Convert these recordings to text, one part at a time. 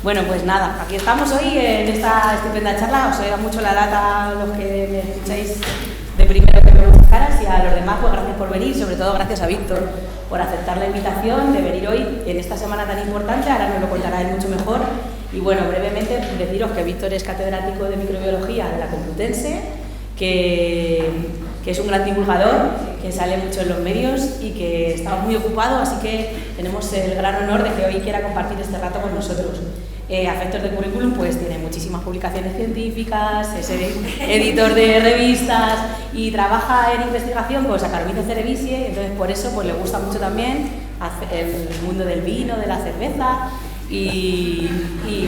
Bueno, pues nada, aquí estamos hoy en esta estupenda charla. Os oiga mucho la lata a los que me escucháis de primero que vemos las caras, y a los demás, pues gracias por venir, sobre todo gracias a Víctor por aceptar la invitación de venir hoy en esta semana tan importante. Ahora nos lo contará él mucho mejor. Y bueno, brevemente deciros que Víctor es catedrático de microbiología de la Complutense, que es un gran divulgador, que sale mucho en los medios y que está muy ocupado, así que tenemos el gran honor de que hoy quiera compartir este rato con nosotros. A efectos de currículum, pues tiene muchísimas publicaciones científicas, es editor de revistas y trabaja en investigación con Saccharomyces cerevisiae, entonces por eso pues le gusta mucho también el mundo del vino, de la cerveza y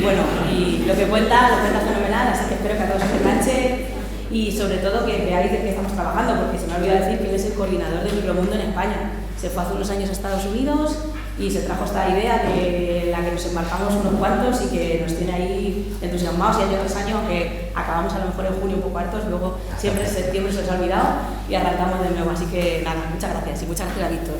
bueno, y lo que cuenta fenomenal, así que espero que a todos os enganche y sobre todo que veáis de qué estamos trabajando, porque se me ha olvidado decir que él es el coordinador de Micromundo en España. Se fue hace unos años a Estados Unidos y se trajo esta idea en la que nos embarcamos unos cuantos y que nos tiene ahí entusiasmados, y año tras año, aunque acabamos a lo mejor en junio un poco hartos, luego siempre en septiembre se os ha olvidado y arrancamos de nuevo. Así que nada, muchas gracias y muchas gracias a Víctor.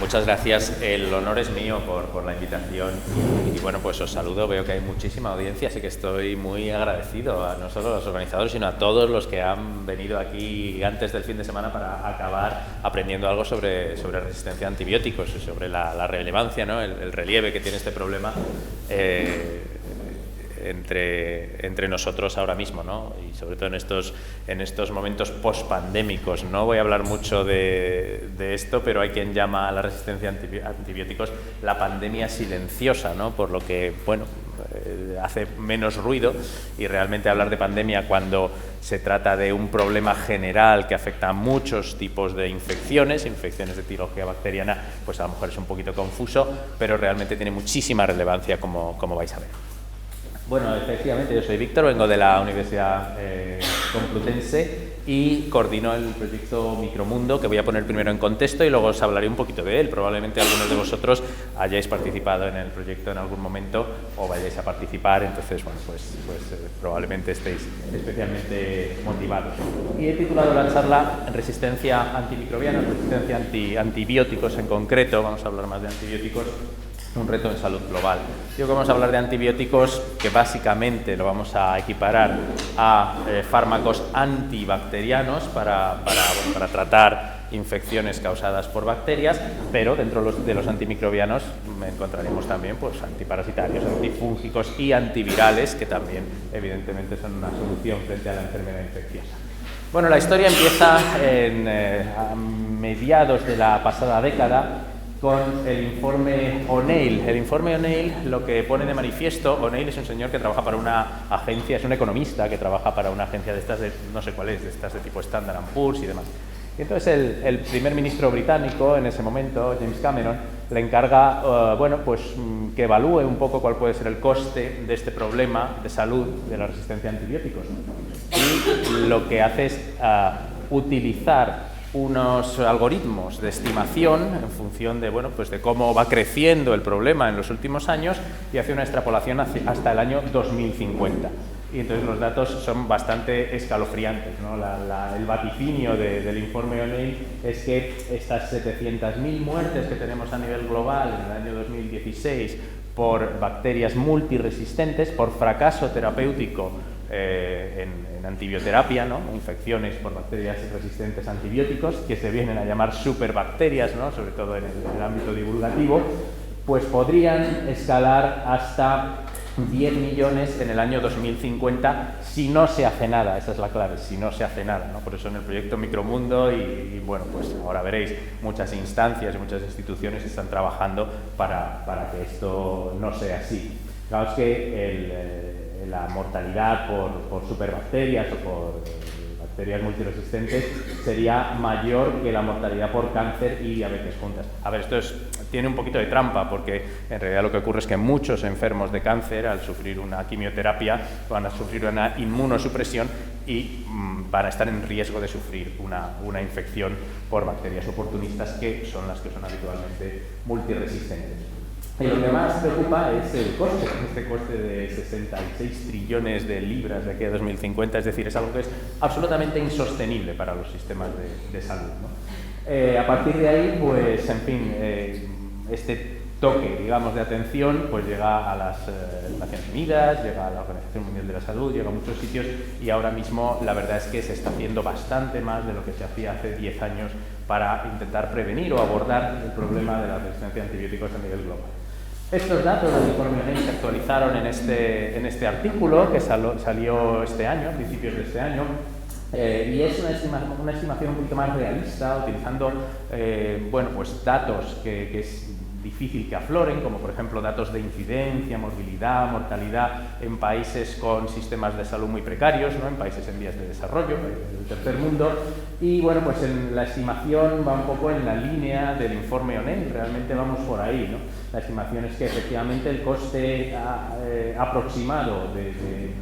Muchas gracias, el honor es mío por la invitación y bueno, pues os saludo, veo que hay muchísima audiencia, así que estoy muy agradecido no solo a los organizadores, sino a todos los que han venido aquí antes del fin de semana para acabar aprendiendo algo sobre resistencia a antibióticos y sobre la relevancia, ¿no? el relieve que tiene este problema entre nosotros ahora mismo, ¿no? Y sobre todo en estos momentos post-pandémicos. No voy a hablar mucho de esto, pero hay quien llama a la resistencia a antibióticos la pandemia silenciosa, ¿no? Por lo que, bueno, hace menos ruido, y realmente hablar de pandemia cuando se trata de un problema general que afecta a muchos tipos de infecciones de etiología bacteriana, pues a lo mejor es un poquito confuso, pero realmente tiene muchísima relevancia, como vais a ver. Bueno, efectivamente, yo soy Víctor, vengo de la Universidad Complutense y coordino el proyecto Micromundo, que voy a poner primero en contexto y luego os hablaré un poquito de él. Probablemente algunos de vosotros hayáis participado en el proyecto en algún momento o vayáis a participar, entonces, bueno, pues probablemente estéis especialmente motivados. Y he titulado la charla Resistencia antimicrobiana, resistencia antibióticos en concreto, vamos a hablar más de antibióticos, un reto en salud global. Yo que vamos a hablar de antibióticos, que básicamente lo vamos a equiparar a fármacos antibacterianos para tratar infecciones causadas por bacterias, pero dentro de los antimicrobianos encontraremos también pues antiparasitarios, antifúngicos y antivirales, que también evidentemente son una solución frente a la enfermedad infecciosa. Bueno, la historia empieza a mediados de la pasada década con el informe O'Neill. El informe O'Neill lo que pone de manifiesto, O'Neill es un señor que trabaja para una agencia, es un economista que trabaja para una agencia de estas, no sé cuál es, de estas de tipo Standard & Poor's y demás. Y entonces el primer ministro británico en ese momento, James Cameron, le encarga que evalúe un poco cuál puede ser el coste de este problema de salud de la resistencia a antibióticos. Y lo que hace es utilizar unos algoritmos de estimación en función de, de cómo va creciendo el problema en los últimos años, y hace una extrapolación hasta el año 2050. Y entonces los datos son bastante escalofriantes, ¿no? El vaticinio del informe O'Neill es que estas 700.000 muertes que tenemos a nivel global en el año 2016 por bacterias multiresistentes, por fracaso terapéutico en antibioterapia, ¿no? Infecciones por bacterias resistentes a antibióticos, que se vienen a llamar superbacterias, ¿no? Sobre todo en el ámbito divulgativo, pues podrían escalar hasta 10 millones en el año 2050 si no se hace nada. Esa es la clave, si no se hace nada, ¿no? Por eso en el proyecto Micromundo y bueno, pues ahora veréis, muchas instancias y muchas instituciones están trabajando para que esto no sea así. Claro, es que la mortalidad por superbacterias o por bacterias multiresistentes sería mayor que la mortalidad por cáncer y diabetes juntas. A ver, esto tiene un poquito de trampa, porque en realidad lo que ocurre es que muchos enfermos de cáncer, al sufrir una quimioterapia, van a sufrir una inmunosupresión y van a estar en riesgo de sufrir una infección por bacterias oportunistas, que son las que son habitualmente multiresistentes. Y lo que más preocupa es el coste, este coste de 66 trillones de libras de aquí a 2050, es decir, es algo que es absolutamente insostenible para los sistemas de salud, ¿no? A partir de ahí, pues, en fin, este toque, digamos, de atención, pues llega a las Naciones Unidas, llega a la Organización Mundial de la Salud, llega a muchos sitios y ahora mismo la verdad es que se está haciendo bastante más de lo que se hacía hace 10 años para intentar prevenir o abordar el problema de la resistencia a antibióticos a nivel global. Estos datos del informe ONEI se actualizaron en este artículo que salió este año, a principios de este año, y es una estimación un poquito más realista, utilizando bueno, pues datos que es difícil que afloren, como por ejemplo datos de incidencia, morbilidad, mortalidad en países con sistemas de salud muy precarios, ¿no? En países en vías de desarrollo, del tercer mundo, y bueno, pues la estimación va un poco en la línea del informe ONEI, realmente vamos por ahí, ¿no? La estimación es que efectivamente el coste aproximado de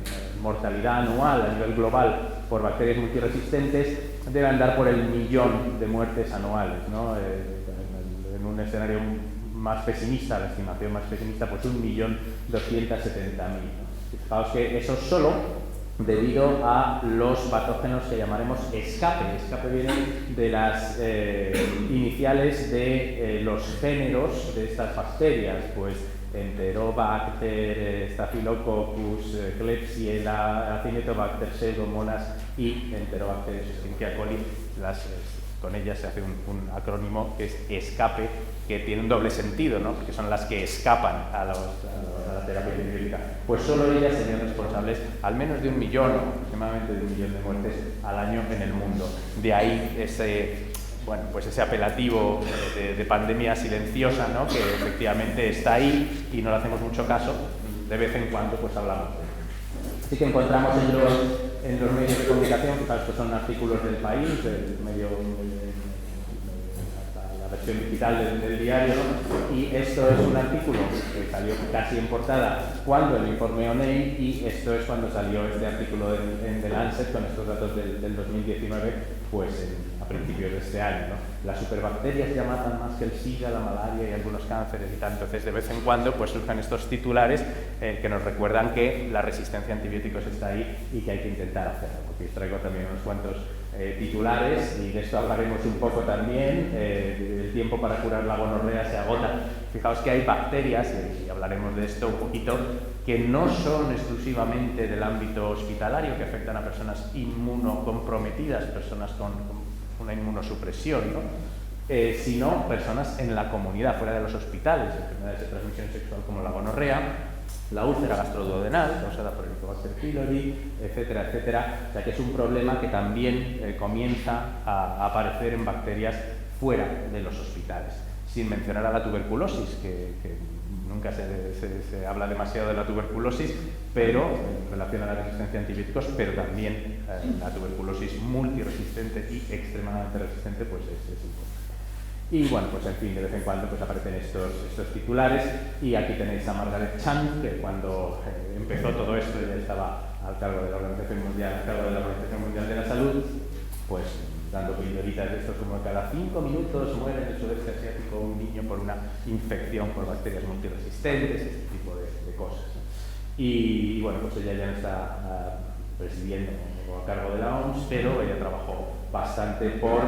mortalidad anual a nivel global por bacterias multiresistentes debe andar por el 1.000.000 de muertes anuales, ¿no? En un escenario más pesimista, la estimación más pesimista, pues 1.270.000. Fijaos que eso solo debido a los patógenos que llamaremos escape. Escape viene de las iniciales de los géneros de estas bacterias, pues Enterobacter, Staphylococcus, Klebsiella, Acinetobacter, Pseudomonas y Enterobacter Escherichia coli. Con ellas se hace un acrónimo que es ESCAPE, que tiene un doble sentido, ¿no? Porque son las que escapan a la terapia antibiótica. Pues solo ellas serían responsables al menos de 1 millón, aproximadamente de 1 millón de muertes al año en el mundo. De ahí ese apelativo de pandemia silenciosa, ¿no? Que efectivamente está ahí y no le hacemos mucho caso. De vez en cuando pues hablamos de ello. Así que encontramos en los medios de comunicación, fijaos que son artículos del País, del medio, la versión digital del diario, ¿no? Y esto es un artículo que salió casi en portada cuando el informe ONEI, y esto es cuando salió este artículo en The Lancet con estos datos del 2019, pues a principios de este año, ¿no? Las superbacterias ya matan más que el SIDA, la malaria y algunos cánceres y tal. Entonces, de vez en cuando pues surgen estos titulares que nos recuerdan que la resistencia a antibióticos está ahí y que hay que intentar hacerlo. Porque os traigo también unos cuantos titulares y de esto hablaremos un poco también. El tiempo para curar la gonorrea se agota. Fijaos que hay bacterias, y hablaremos de esto un poquito, que no son exclusivamente del ámbito hospitalario, que afectan a personas inmunocomprometidas, personas con una inmunosupresión, ¿no? Sino personas en la comunidad, fuera de los hospitales, enfermedades de transmisión sexual como la gonorrea, la úlcera gastroduodenal, causada por el Helicobacter pylori, etcétera, etcétera. O sea que es un problema que también comienza a aparecer en bacterias fuera de los hospitales. Sin mencionar a la tuberculosis, que nunca se habla demasiado de la tuberculosis, pero en relación a la resistencia a antibióticos, pero también la tuberculosis multiresistente y extremadamente resistente, pues es importante. Y bueno, pues en fin, de vez en cuando pues aparecen estos titulares, y aquí tenéis a Margaret Chan, que cuando empezó todo esto ya estaba al cargo de la Organización Mundial, de la Salud, pues dando pildoritas de estos como cada 5 minutos muere en el sudeste asiático un niño por una infección por bacterias multiresistentes, este tipo de cosas, ¿no? Y bueno, pues ella ya no está presidiendo o a cargo de la OMS, pero ella trabajó bastante por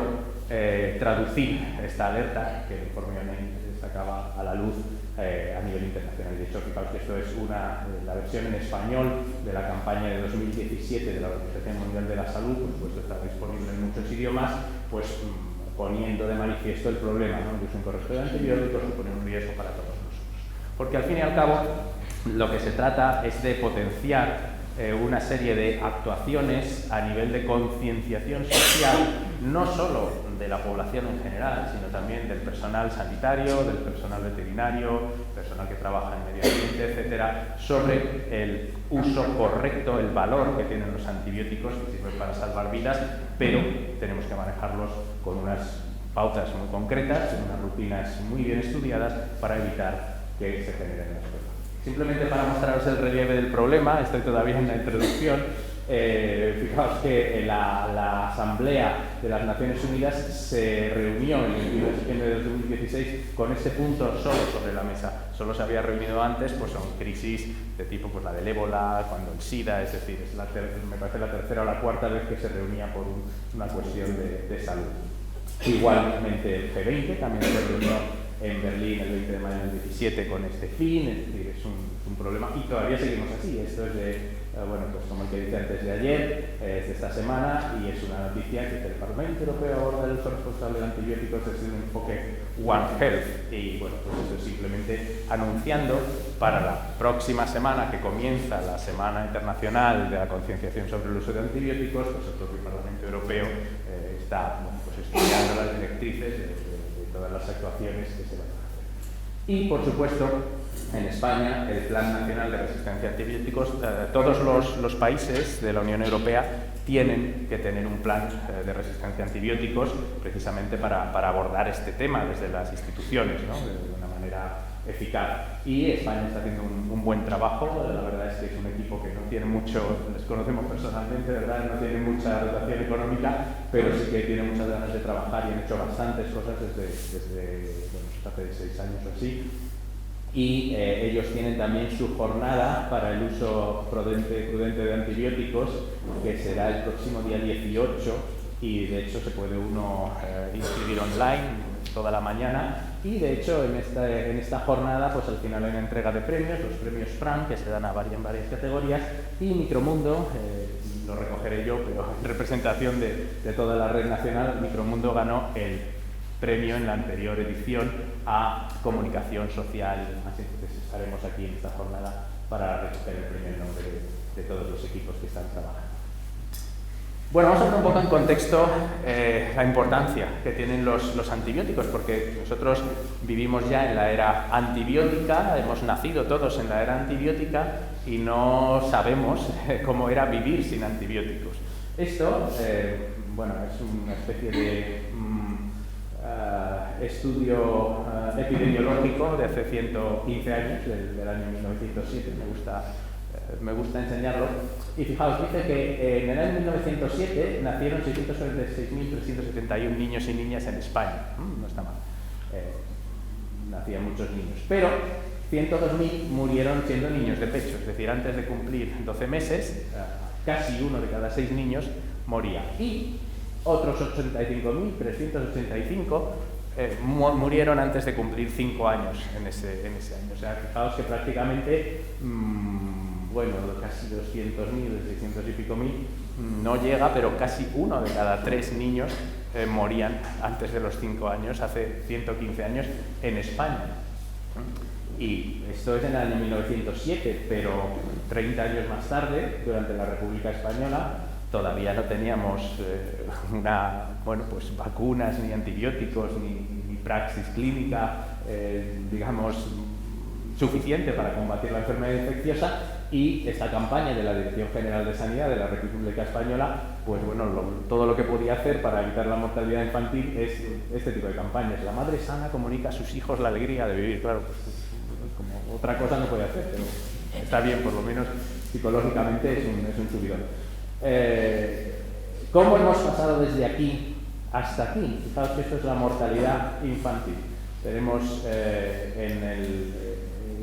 traducir esta alerta que el informe ONEI sacaba a la luz a nivel internacional. De hecho, fijaos que esto es la versión en español de la campaña de 2017 de la Organización Mundial de la Salud, por supuesto está disponible en muchos idiomas, pues poniendo de manifiesto el problema, ¿no? El uso incorrecto de antibióticos supone un riesgo para todos nosotros. Porque al fin y al cabo lo que se trata es de potenciar una serie de actuaciones a nivel de concienciación social, no solo de la población en general, sino también del personal sanitario, del personal veterinario, personal que trabaja en medio ambiente, etcétera, sobre el uso correcto, el valor que tienen los antibióticos, que sirven para salvar vidas, pero tenemos que manejarlos con unas pautas muy concretas, unas rutinas muy bien estudiadas para evitar que se generen las cosas. Simplemente para mostraros el relieve del problema, estoy todavía en la introducción. Fijaos que la Asamblea de las Naciones Unidas se reunió el 21 de septiembre de 2016 con ese punto solo sobre la mesa. Solo se había reunido antes, pues son crisis de tipo pues la del ébola, cuando el SIDA, es decir, me parece la tercera o la cuarta vez que se reunía por una cuestión de salud. Igualmente el G20 también se reunió en Berlín el 20 de mayo del 17 con este fin, es decir, es un problema y todavía seguimos así. Esto es de, bueno, pues como el que dice antes de ayer, es de esta semana y es una noticia que el Parlamento Europeo aborda el uso responsable de antibióticos desde un enfoque One Health y bueno, pues eso es simplemente anunciando para la próxima semana que comienza la Semana Internacional de la Concienciación sobre el Uso de Antibióticos, pues el propio Parlamento Europeo está pues estudiando las directrices de todas las actuaciones que se van a hacer. Y por supuesto, en España, el Plan Nacional de Resistencia a Antibióticos, todos los países de la Unión Europea tienen que tener un plan de resistencia a antibióticos precisamente para abordar este tema desde las instituciones, ¿no? De una manera eficaz. Y España está haciendo un buen trabajo. La verdad es que es un equipo que no tiene mucho, les conocemos personalmente, ¿verdad? No tiene mucha dotación económica, pero sí que tiene muchas ganas de trabajar y han hecho bastantes cosas desde bueno, hace 6 años o así. Y ellos tienen también su jornada para el uso prudente de antibióticos, que será el próximo día 18, y de hecho se puede uno inscribir online toda la mañana, y de hecho en esta jornada pues al final hay una entrega de premios, los premios Fran, que se dan en varias categorías, y Micromundo, lo recogeré yo, pero en representación de toda la red nacional, Micromundo ganó el premio en la anterior edición a comunicación social y demás. Entonces estaremos aquí en esta jornada para recoger el premio en nombre de todos los equipos que están trabajando. Bueno, vamos a poner un poco en contexto la importancia que tienen los antibióticos, porque nosotros vivimos ya en la era antibiótica, hemos nacido todos en la era antibiótica y no sabemos cómo era vivir sin antibióticos. Esto, bueno, es una especie de estudio epidemiológico de hace 115 años, del año 1907, me gusta enseñarlo. Y fijaos, dice que en el año 1907 nacieron 646.371 niños y niñas en España. No está mal. Nacían muchos niños. Pero 102.000 murieron siendo niños de pecho, es decir, antes de cumplir 12 meses, casi 1 de cada 6 niños moría. Y otros 85.385 murieron antes de cumplir 5 años en ese año. O sea, fijaos que prácticamente, bueno, casi 200.000, 600 y pico mil, no llega, pero casi 1 de cada 3 niños morían antes de los 5 años, hace 115 años, en España. Y esto es en el año 1907, pero 30 años más tarde, durante la República Española, todavía no teníamos pues vacunas, ni antibióticos, ni praxis clínica, digamos, suficiente para combatir la enfermedad infecciosa, y esta campaña de la Dirección General de Sanidad de la República Española, pues bueno, todo lo que podía hacer para evitar la mortalidad infantil es este tipo de campañas. La madre sana comunica a sus hijos la alegría de vivir. Claro, pues como otra cosa no puede hacer, pero está bien, por lo menos psicológicamente es un subidón. ¿Cómo hemos pasado desde aquí hasta aquí? Fijaos que esto es la mortalidad infantil. Tenemos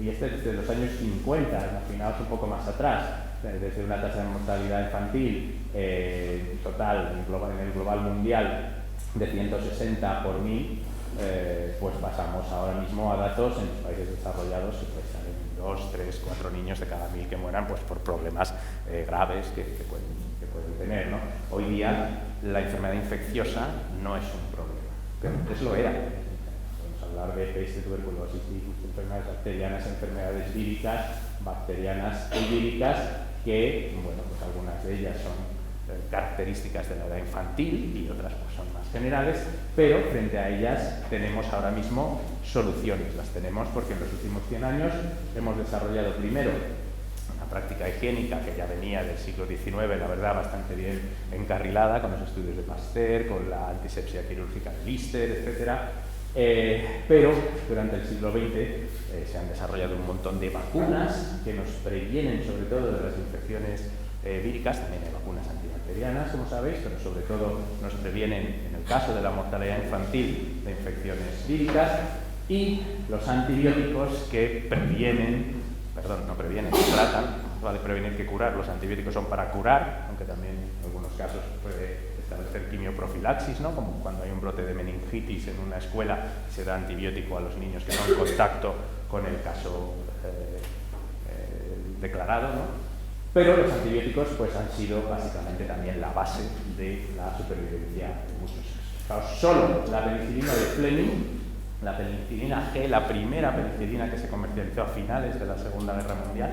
y este es desde los años 50, imaginaos un poco más atrás, desde una tasa de mortalidad infantil total en el global mundial de 160 por 1000, pues pasamos ahora mismo a datos en los países desarrollados que pues salen 2, 3, 4 niños de cada 1000 que mueran pues por problemas graves que pueden tener, ¿no? Hoy día la enfermedad infecciosa no es un problema, pero antes lo era. Podemos hablar de peste, tuberculosis, enfermedades bacterianas, enfermedades víricas, bacterianas y víricas, que, bueno, pues algunas de ellas son características de la edad infantil y otras pues son más generales, pero frente a ellas tenemos ahora mismo soluciones. Las tenemos porque en los últimos 100 años hemos desarrollado primero una práctica higiénica que ya venía del siglo XIX, la verdad, bastante bien encarrilada, con los estudios de Pasteur, con la antisepsia quirúrgica de Lister, etcétera. Pero durante el siglo XX se han desarrollado un montón de vacunas que nos previenen sobre todo de las infecciones víricas. También hay vacunas antibacterianas, como sabéis, pero sobre todo nos previenen, en el caso de la mortalidad infantil, de infecciones víricas, y los antibióticos que tratan, vale prevenir que curar. Los antibióticos son para curar, aunque también en algunos casos puede establecer quimioprofilaxis, ¿no? Como cuando hay un brote de meningitis en una escuela, se da antibiótico a los niños que son en contacto con el caso declarado, ¿no? Pero los antibióticos pues, han sido básicamente también la base de la supervivencia de muchos casos. Solo la penicilina de Fleming, la penicilina G, la primera penicilina que se comercializó a finales de la Segunda Guerra Mundial,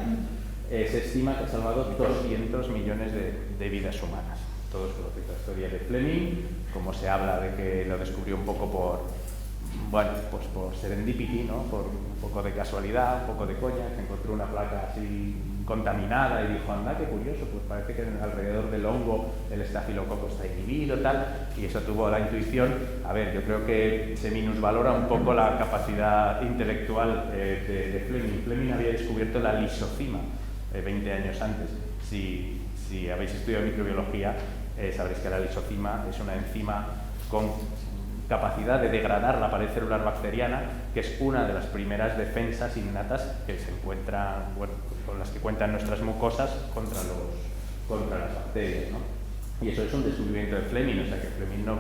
se estima que ha salvado 200 millones de vidas humanas. Todos conocéis la historia de Fleming, como se habla de que lo descubrió un poco por serendipity, ¿no? Por un poco de casualidad, un poco de coña, se encontró una placa así contaminada y dijo, anda, qué curioso, pues parece que alrededor del hongo el estafilococo está inhibido, tal, y eso tuvo la intuición. A ver, yo creo que se minusvalora un poco la capacidad intelectual de Fleming. Fleming había descubierto la lisocima 20 años antes. Si habéis estudiado microbiología, sabréis que la lisocima es una enzima con capacidad de degradar la pared celular bacteriana, que es una de las primeras defensas innatas que se encuentran, bueno, con las que cuentan nuestras mucosas contra las bacterias, ¿no? Y eso es un descubrimiento de Fleming, o sea que Fleming no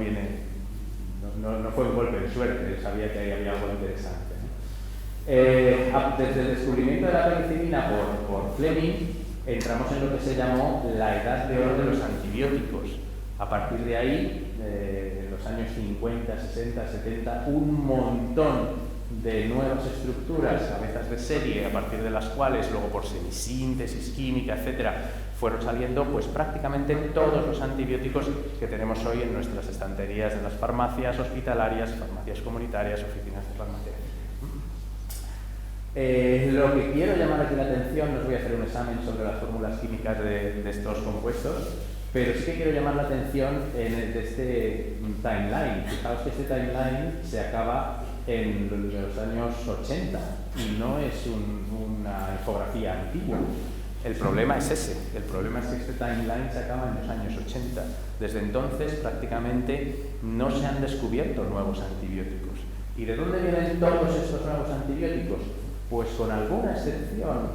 fue un golpe de suerte, él sabía que ahí había algo interesante, ¿no? Desde el descubrimiento de la penicilina por Fleming, entramos en lo que se llamó la edad de oro de los antibióticos. A partir de ahí, en los años 50, 60, 70, un montón de nuevas estructuras, cabezas de serie, a partir de las cuales luego por semisíntesis química, etcétera, fueron saliendo pues prácticamente todos los antibióticos que tenemos hoy en nuestras estanterías de las farmacias hospitalarias, farmacias comunitarias, oficinas de farmacia. Lo que quiero llamar aquí la atención, no os voy a hacer un examen sobre las fórmulas químicas de estos compuestos, pero sí que quiero llamar la atención de este timeline. Fijaos que este timeline se acaba en los años 80 y no es una infografía antigua. El problema es ese, el problema es que este timeline se acaba en los años 80. Desde entonces prácticamente no se han descubierto nuevos antibióticos. ¿Y de dónde vienen todos estos nuevos antibióticos? Pues con alguna excepción,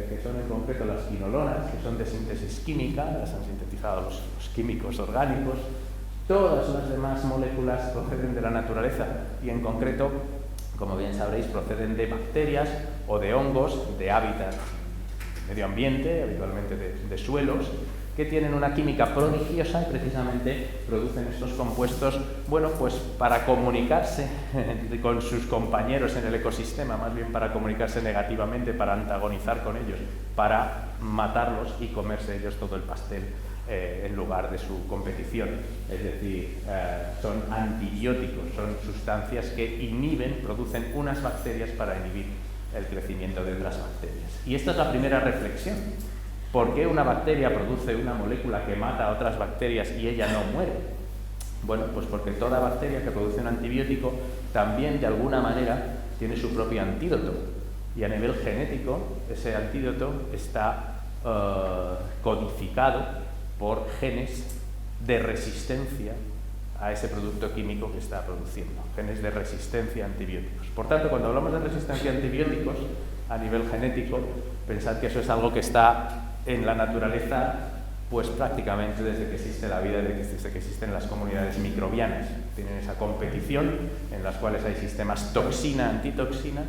que son en concreto las quinolonas, que son de síntesis química, las han sintetizado los químicos orgánicos. Todas las demás moléculas proceden de la naturaleza y en concreto, como bien sabréis, proceden de bacterias o de hongos de hábitat, de medio ambiente, habitualmente de suelos, que tienen una química prodigiosa y precisamente producen estos compuestos, bueno, pues para comunicarse con sus compañeros en el ecosistema, más bien para comunicarse negativamente, para antagonizar con ellos, para matarlos y comerse ellos todo el pastel en lugar de su competición. Es decir, son antibióticos, son sustancias que inhiben, producen unas bacterias para inhibir el crecimiento de otras bacterias. Y esta es la primera reflexión. ¿Por qué una bacteria produce una molécula que mata a otras bacterias y ella no muere? Bueno, pues porque toda bacteria que produce un antibiótico también de alguna manera tiene su propio antídoto. Y a nivel genético, ese antídoto está codificado por genes de resistencia a ese producto químico que está produciendo, genes de resistencia a antibióticos. Por tanto, cuando hablamos de resistencia a antibióticos a nivel genético, pensad que eso es algo que está en la naturaleza pues prácticamente desde que existe la vida, desde que existen las comunidades microbianas. Tienen esa competición en las cuales hay sistemas toxina-antitoxina,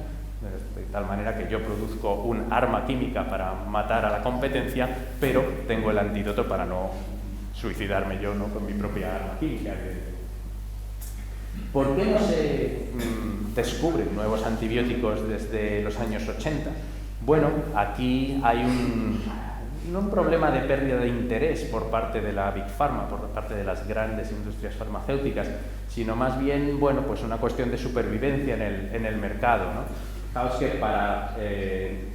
de tal manera que yo produzco un arma química para matar a la competencia, pero tengo el antídoto para no suicidarme yo, ¿no?, con mi propia arma química. ¿Por qué no se descubren nuevos antibióticos desde los años 80? Bueno, aquí hay un problema de pérdida de interés por parte de la Big Pharma, por parte de las grandes industrias farmacéuticas, sino más bien, bueno, pues una cuestión de supervivencia en el mercado, ¿no? Fijaos que para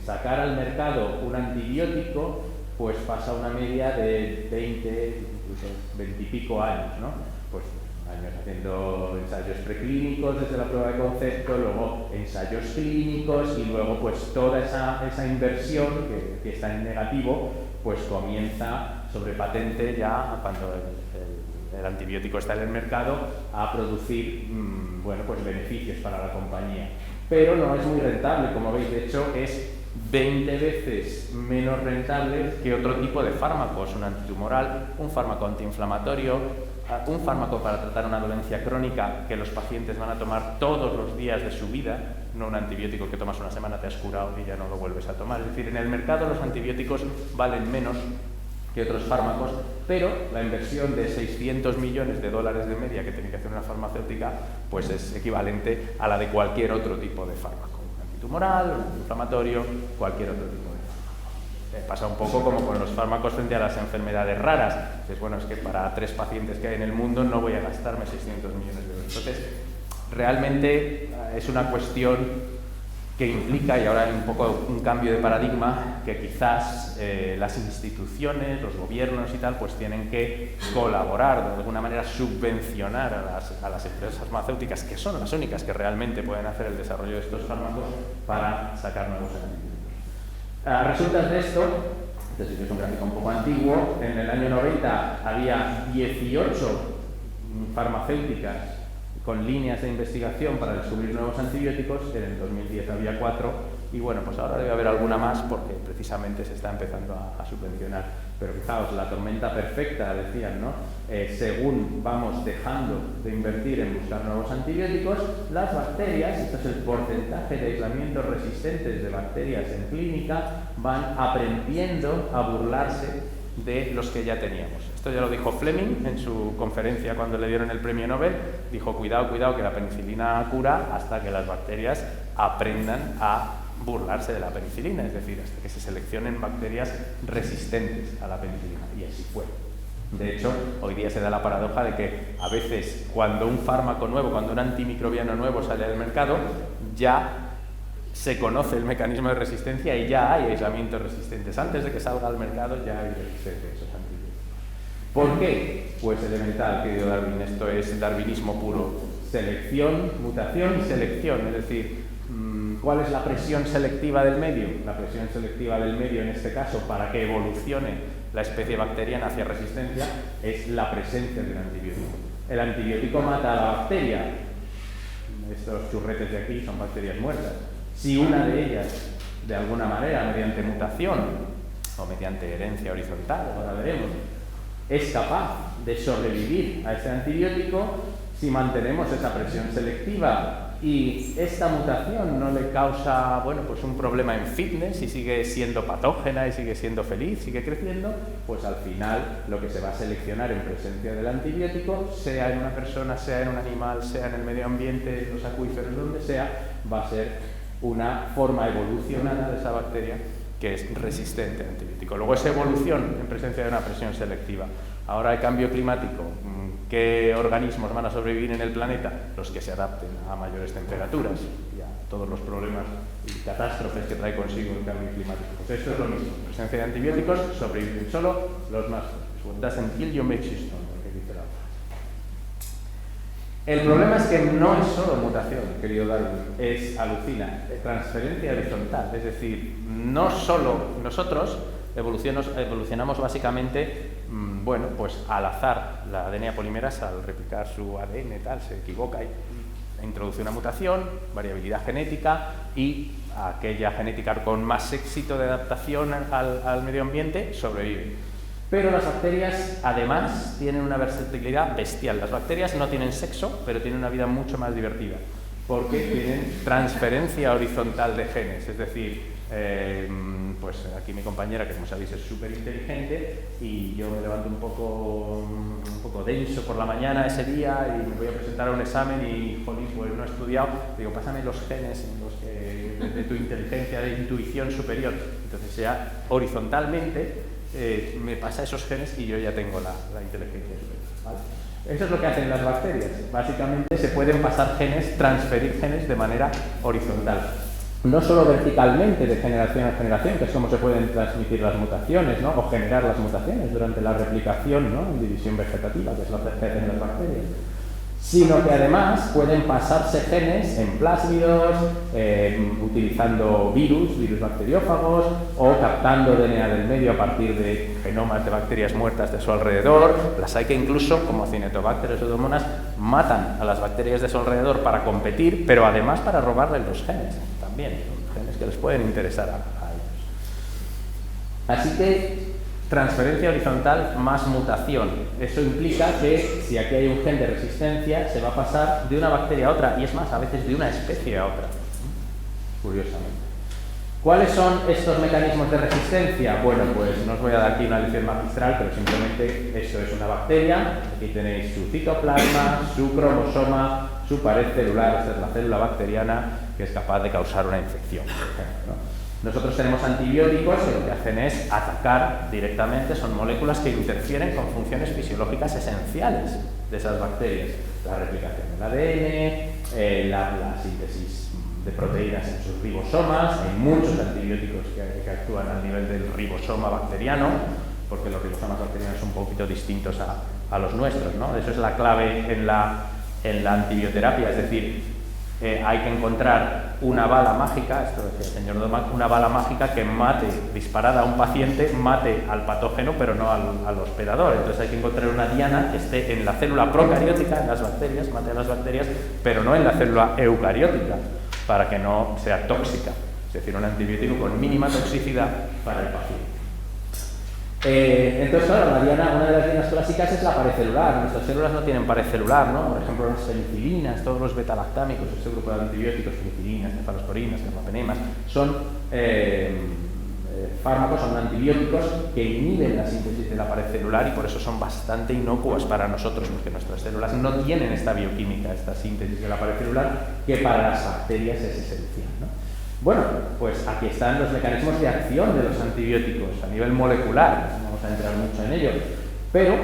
sacar al mercado un antibiótico, pues pasa una media de 20, incluso 20 y pico años, ¿no? Pues años haciendo ensayos preclínicos desde la prueba de concepto, luego ensayos clínicos y luego pues toda esa inversión que está en negativo, pues comienza sobre patente ya cuando el antibiótico está en el mercado a producir bueno, pues beneficios para la compañía. Pero no es muy rentable, como veis, de hecho es 20 veces menos rentable que otro tipo de fármacos, un antitumoral, un fármaco antiinflamatorio, un fármaco para tratar una dolencia crónica que los pacientes van a tomar todos los días de su vida, no un antibiótico que tomas una semana, te has curado y ya no lo vuelves a tomar. Es decir, en el mercado los antibióticos valen menos que otros fármacos, pero la inversión de 600 millones de dólares de media que tiene que hacer una farmacéutica pues es equivalente a la de cualquier otro tipo de fármaco, un antitumoral, un antiinflamatorio, cualquier otro tipo de fármaco. Pasa un poco como con los fármacos frente a las enfermedades raras. Dices, bueno, es que para 3 pacientes que hay en el mundo no voy a gastarme 600 millones de euros. Entonces, realmente es una cuestión que implica, y ahora hay un poco un cambio de paradigma, que quizás las instituciones, los gobiernos y tal, pues tienen que colaborar, de alguna manera subvencionar a las empresas farmacéuticas, que son las únicas que realmente pueden hacer el desarrollo de estos fármacos, para sacar nuevos antibióticos. Resulta de esto, este es un gráfico un poco antiguo, en el año 90 había 18 farmacéuticas con líneas de investigación para descubrir nuevos antibióticos, en el 2010 había 4, y bueno, pues ahora debe haber alguna más porque precisamente se está empezando a subvencionar. Pero fijaos, la tormenta perfecta, decían, ¿no? Según vamos dejando de invertir en buscar nuevos antibióticos, las bacterias, esto es el porcentaje de aislamientos resistentes de bacterias en clínica, van aprendiendo a burlarse de los que ya teníamos. Esto ya lo dijo Fleming en su conferencia cuando le dieron el premio Nobel. Dijo, cuidado, cuidado, que la penicilina cura hasta que las bacterias aprendan a burlarse de la penicilina, es decir, hasta que se seleccionen bacterias resistentes a la penicilina. Y así fue. De hecho, hoy día se da la paradoja de que a veces cuando un fármaco nuevo, cuando un antimicrobiano nuevo sale al mercado, ya se conoce el mecanismo de resistencia y ya hay aislamientos resistentes. Antes de que salga al mercado ya hay resistencia a esos antibióticos. ¿Por qué? Pues elemental, querido Darwin, esto es darwinismo puro. Selección, mutación y selección, es decir, ¿cuál es la presión selectiva del medio? La presión selectiva del medio, en este caso, para que evolucione la especie bacteriana hacia resistencia, es la presencia de un antibiótico. El antibiótico mata a la bacteria. Estos churretes de aquí son bacterias muertas. Si una de ellas, de alguna manera, mediante mutación o mediante herencia horizontal, ahora veremos, es capaz de sobrevivir a ese antibiótico, si mantenemos esa presión selectiva y esta mutación no le causa, bueno, pues un problema en fitness y sigue siendo patógena y sigue siendo feliz, sigue creciendo, pues al final lo que se va a seleccionar en presencia del antibiótico, sea en una persona, sea en un animal, sea en el medio ambiente, en los acuíferos, donde sea, va a ser una forma evolucionada de esa bacteria que es resistente al antibiótico. Luego esa evolución en presencia de una presión selectiva. Ahora hay cambio climático. ¿Qué organismos van a sobrevivir en el planeta? Los que se adapten a mayores temperaturas y a todos los problemas y catástrofes que trae consigo el cambio climático. Pues esto es lo mismo. En presencia de antibióticos sobreviven solo los más fuertes. What doesn't kill you makes you strong, que dice la otra. El problema es que no es solo mutación, querido Darwin, es alucina, es transferencia horizontal, es decir, no solo nosotros evolucionamos básicamente, bueno, pues al azar. La ADN polimerasa, al replicar su ADN tal, se equivoca y introduce una mutación, variabilidad genética, y aquella genética con más éxito de adaptación al medio ambiente sobrevive. Pero las bacterias, además, tienen una versatilidad bestial. Las bacterias no tienen sexo, pero tienen una vida mucho más divertida, porque tienen transferencia horizontal de genes. Es decir, pues aquí mi compañera, que como sabéis es súper inteligente, y yo me levanto un poco denso por la mañana ese día y me voy a presentar a un examen y, jolín, pues no he estudiado. Digo, pásame los genes en los que, de tu inteligencia, de intuición superior. Entonces ya horizontalmente me pasa esos genes y yo ya tengo la inteligencia superior, ¿vale? Eso es lo que hacen las bacterias. Básicamente se pueden pasar genes, transferir genes de manera horizontal. No solo verticalmente, de generación a generación, que es como se pueden transmitir las mutaciones, ¿no? O generar las mutaciones durante la replicación, ¿no? En división vegetativa, que es lo que hacen las bacterias. Sino que además pueden pasarse genes en plásmidos, utilizando virus bacteriófagos, o captando DNA del medio a partir de genomas de bacterias muertas de su alrededor. Las hay que incluso, como Cinetobacter o Pseudomonas, matan a las bacterias de su alrededor para competir, pero además para robarles los genes también, genes que les pueden interesar a Así que transferencia horizontal más mutación. Eso implica que si aquí hay un gen de resistencia, se va a pasar de una bacteria a otra, y es más, a veces de una especie a otra, curiosamente. ¿Cuáles son estos mecanismos de resistencia? Bueno, pues no os voy a dar aquí una lección magistral, pero simplemente esto es una bacteria. Aquí tenéis su citoplasma, su cromosoma, su pared celular. Esta es la célula bacteriana que es capaz de causar una infección, por ejemplo, ¿no? Nosotros tenemos antibióticos que lo que hacen es atacar directamente, son moléculas que interfieren con funciones fisiológicas esenciales de esas bacterias. La replicación del ADN, la síntesis de proteínas en sus ribosomas. Hay muchos antibióticos que actúan a nivel del ribosoma bacteriano, porque los ribosomas bacterianos son un poquito distintos a los nuestros, ¿no? Eso es la clave en la antibioterapia, es decir, hay que encontrar una bala mágica, esto decía el señor Domac, una bala mágica que mate, disparada a un paciente, mate al patógeno, pero no al hospedador. Entonces hay que encontrar una diana que esté en la célula procariótica, en las bacterias, mate a las bacterias, pero no en la célula eucariótica, para que no sea tóxica. Es decir, un antibiótico con mínima toxicidad para el paciente. Entonces, claro, una de las dianas clásicas es la pared celular. Nuestras células no tienen pared celular, ¿no? Por ejemplo, las penicilinas, todos los betalactámicos, este grupo de antibióticos, penicilinas, cefalosporinas, carbapenemas, son fármacos, son antibióticos que inhiben la síntesis de la pared celular y por eso son bastante inocuas para nosotros, porque nuestras células no tienen esta bioquímica, esta síntesis de la pared celular, que para las bacterias es esencial, ¿no? Bueno, pues aquí están los mecanismos de acción de los antibióticos a nivel molecular, no vamos a entrar mucho en ello, pero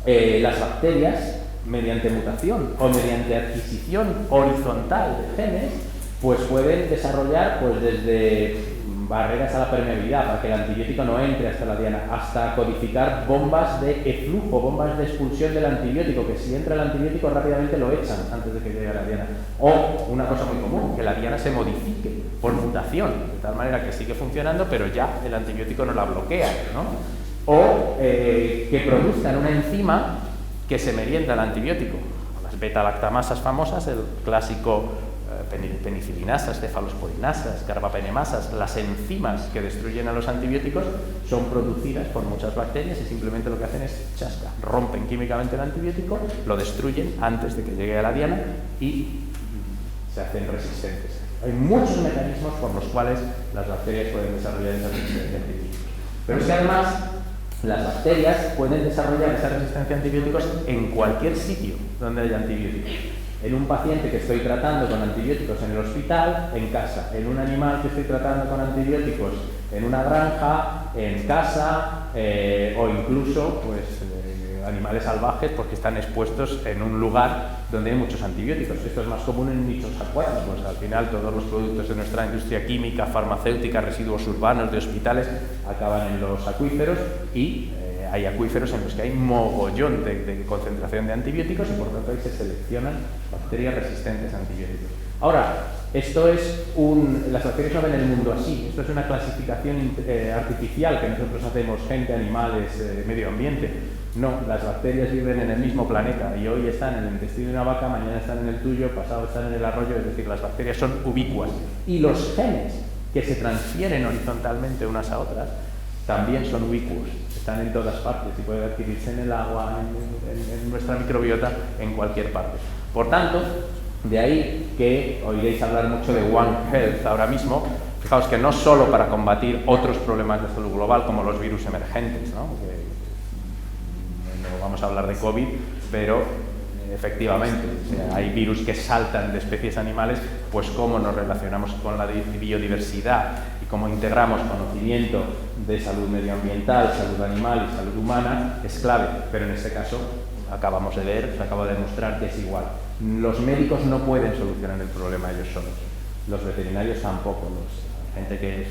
las bacterias, mediante mutación o mediante adquisición horizontal de genes, pues pueden desarrollar pues desde barreras a la permeabilidad para que el antibiótico no entre hasta la diana, hasta codificar bombas de eflujo, bombas de expulsión del antibiótico, que si entra el antibiótico rápidamente lo echan antes de que llegue a la diana. O una cosa muy común, que la diana se modifique por mutación, de tal manera que sigue funcionando, pero ya el antibiótico no la bloquea, ¿no? O que produzcan una enzima que se merienda al antibiótico. Las beta-lactamasas famosas, el clásico penicilinasas, cefalosporinasas, carbapenemasas, las enzimas que destruyen a los antibióticos son producidas por muchas bacterias y simplemente lo que hacen es chasca, rompen químicamente el antibiótico, lo destruyen antes de que llegue a la diana y se hacen resistentes. Hay muchos mecanismos por los cuales las bacterias pueden desarrollar esa resistencia a antibióticos. Pero es que además las bacterias pueden desarrollar esa resistencia a antibióticos en cualquier sitio donde haya antibióticos. En un paciente que estoy tratando con antibióticos en el hospital, en casa. En un animal que estoy tratando con antibióticos en una granja, en casa, o incluso pues, animales salvajes porque están expuestos en un lugar donde hay muchos antibióticos. Esto es más común en nichos acuáticos. Al final todos los productos de nuestra industria química, farmacéutica, residuos urbanos de hospitales acaban en los acuíferos y hay acuíferos en los que hay mogollón de concentración de antibióticos y por tanto ahí se seleccionan bacterias resistentes a antibióticos. Ahora, las bacterias no ven el mundo así, esto es una clasificación artificial que nosotros hacemos, gente, animales, medio ambiente. No, las bacterias viven en el mismo planeta y hoy están en el intestino de una vaca, mañana están en el tuyo, pasado están en el arroyo, es decir, las bacterias son ubicuas. Y los genes que se transfieren horizontalmente unas a otras también son ubicuos, están en todas partes y pueden adquirirse en el agua, en nuestra microbiota, en cualquier parte. Por tanto, de ahí que oiréis hablar mucho de One Health ahora mismo. Fijaos que no solo para combatir otros problemas de salud global como los virus emergentes, ¿no? No vamos a hablar de COVID, pero efectivamente, o sea, hay virus que saltan de especies animales, pues cómo nos relacionamos con la biodiversidad y cómo integramos conocimiento de salud medioambiental, salud animal y salud humana es clave, pero en este caso acabamos de ver, se acaba de demostrar que es igual. Los médicos no pueden solucionar el problema ellos solos, los veterinarios tampoco, la gente que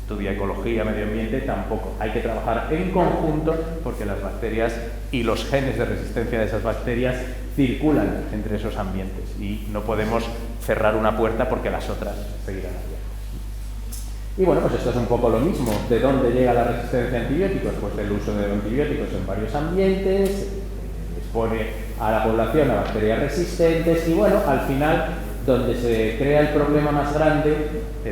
estudia ecología, medio ambiente tampoco. Hay que trabajar en conjunto porque las bacterias y los genes de resistencia de esas bacterias circulan entre esos ambientes y no podemos cerrar una puerta porque las otras seguirán abiertas. Y bueno, pues esto es un poco lo mismo. ¿De dónde llega la resistencia a antibióticos? Pues del uso de antibióticos en varios ambientes, expone a la población a bacterias resistentes y bueno, al final Donde se crea el problema más grande,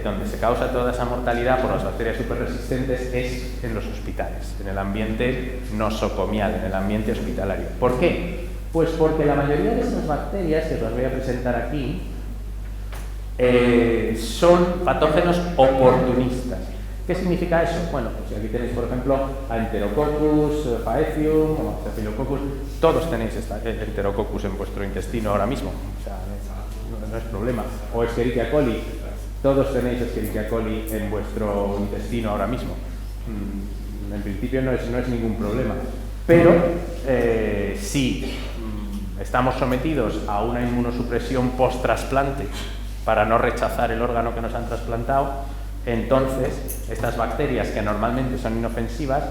donde se causa toda esa mortalidad por las bacterias superresistentes, es en los hospitales, en el ambiente nosocomial, en el ambiente hospitalario. ¿Por qué? Pues porque la mayoría de estas bacterias, que os las voy a presentar aquí, son patógenos oportunistas. ¿Qué significa eso? Bueno, pues aquí tenéis, por ejemplo, a Enterococcus faecium, o Staphylococcus. Todos tenéis Enterococcus en vuestro intestino ahora mismo, o sea, no es problema. O Escherichia coli, todos tenéis Escherichia coli en vuestro intestino ahora mismo. En principio no es ningún problema. Pero si estamos sometidos a una inmunosupresión post-trasplante para no rechazar el órgano que nos han trasplantado, entonces estas bacterias, que normalmente son inofensivas,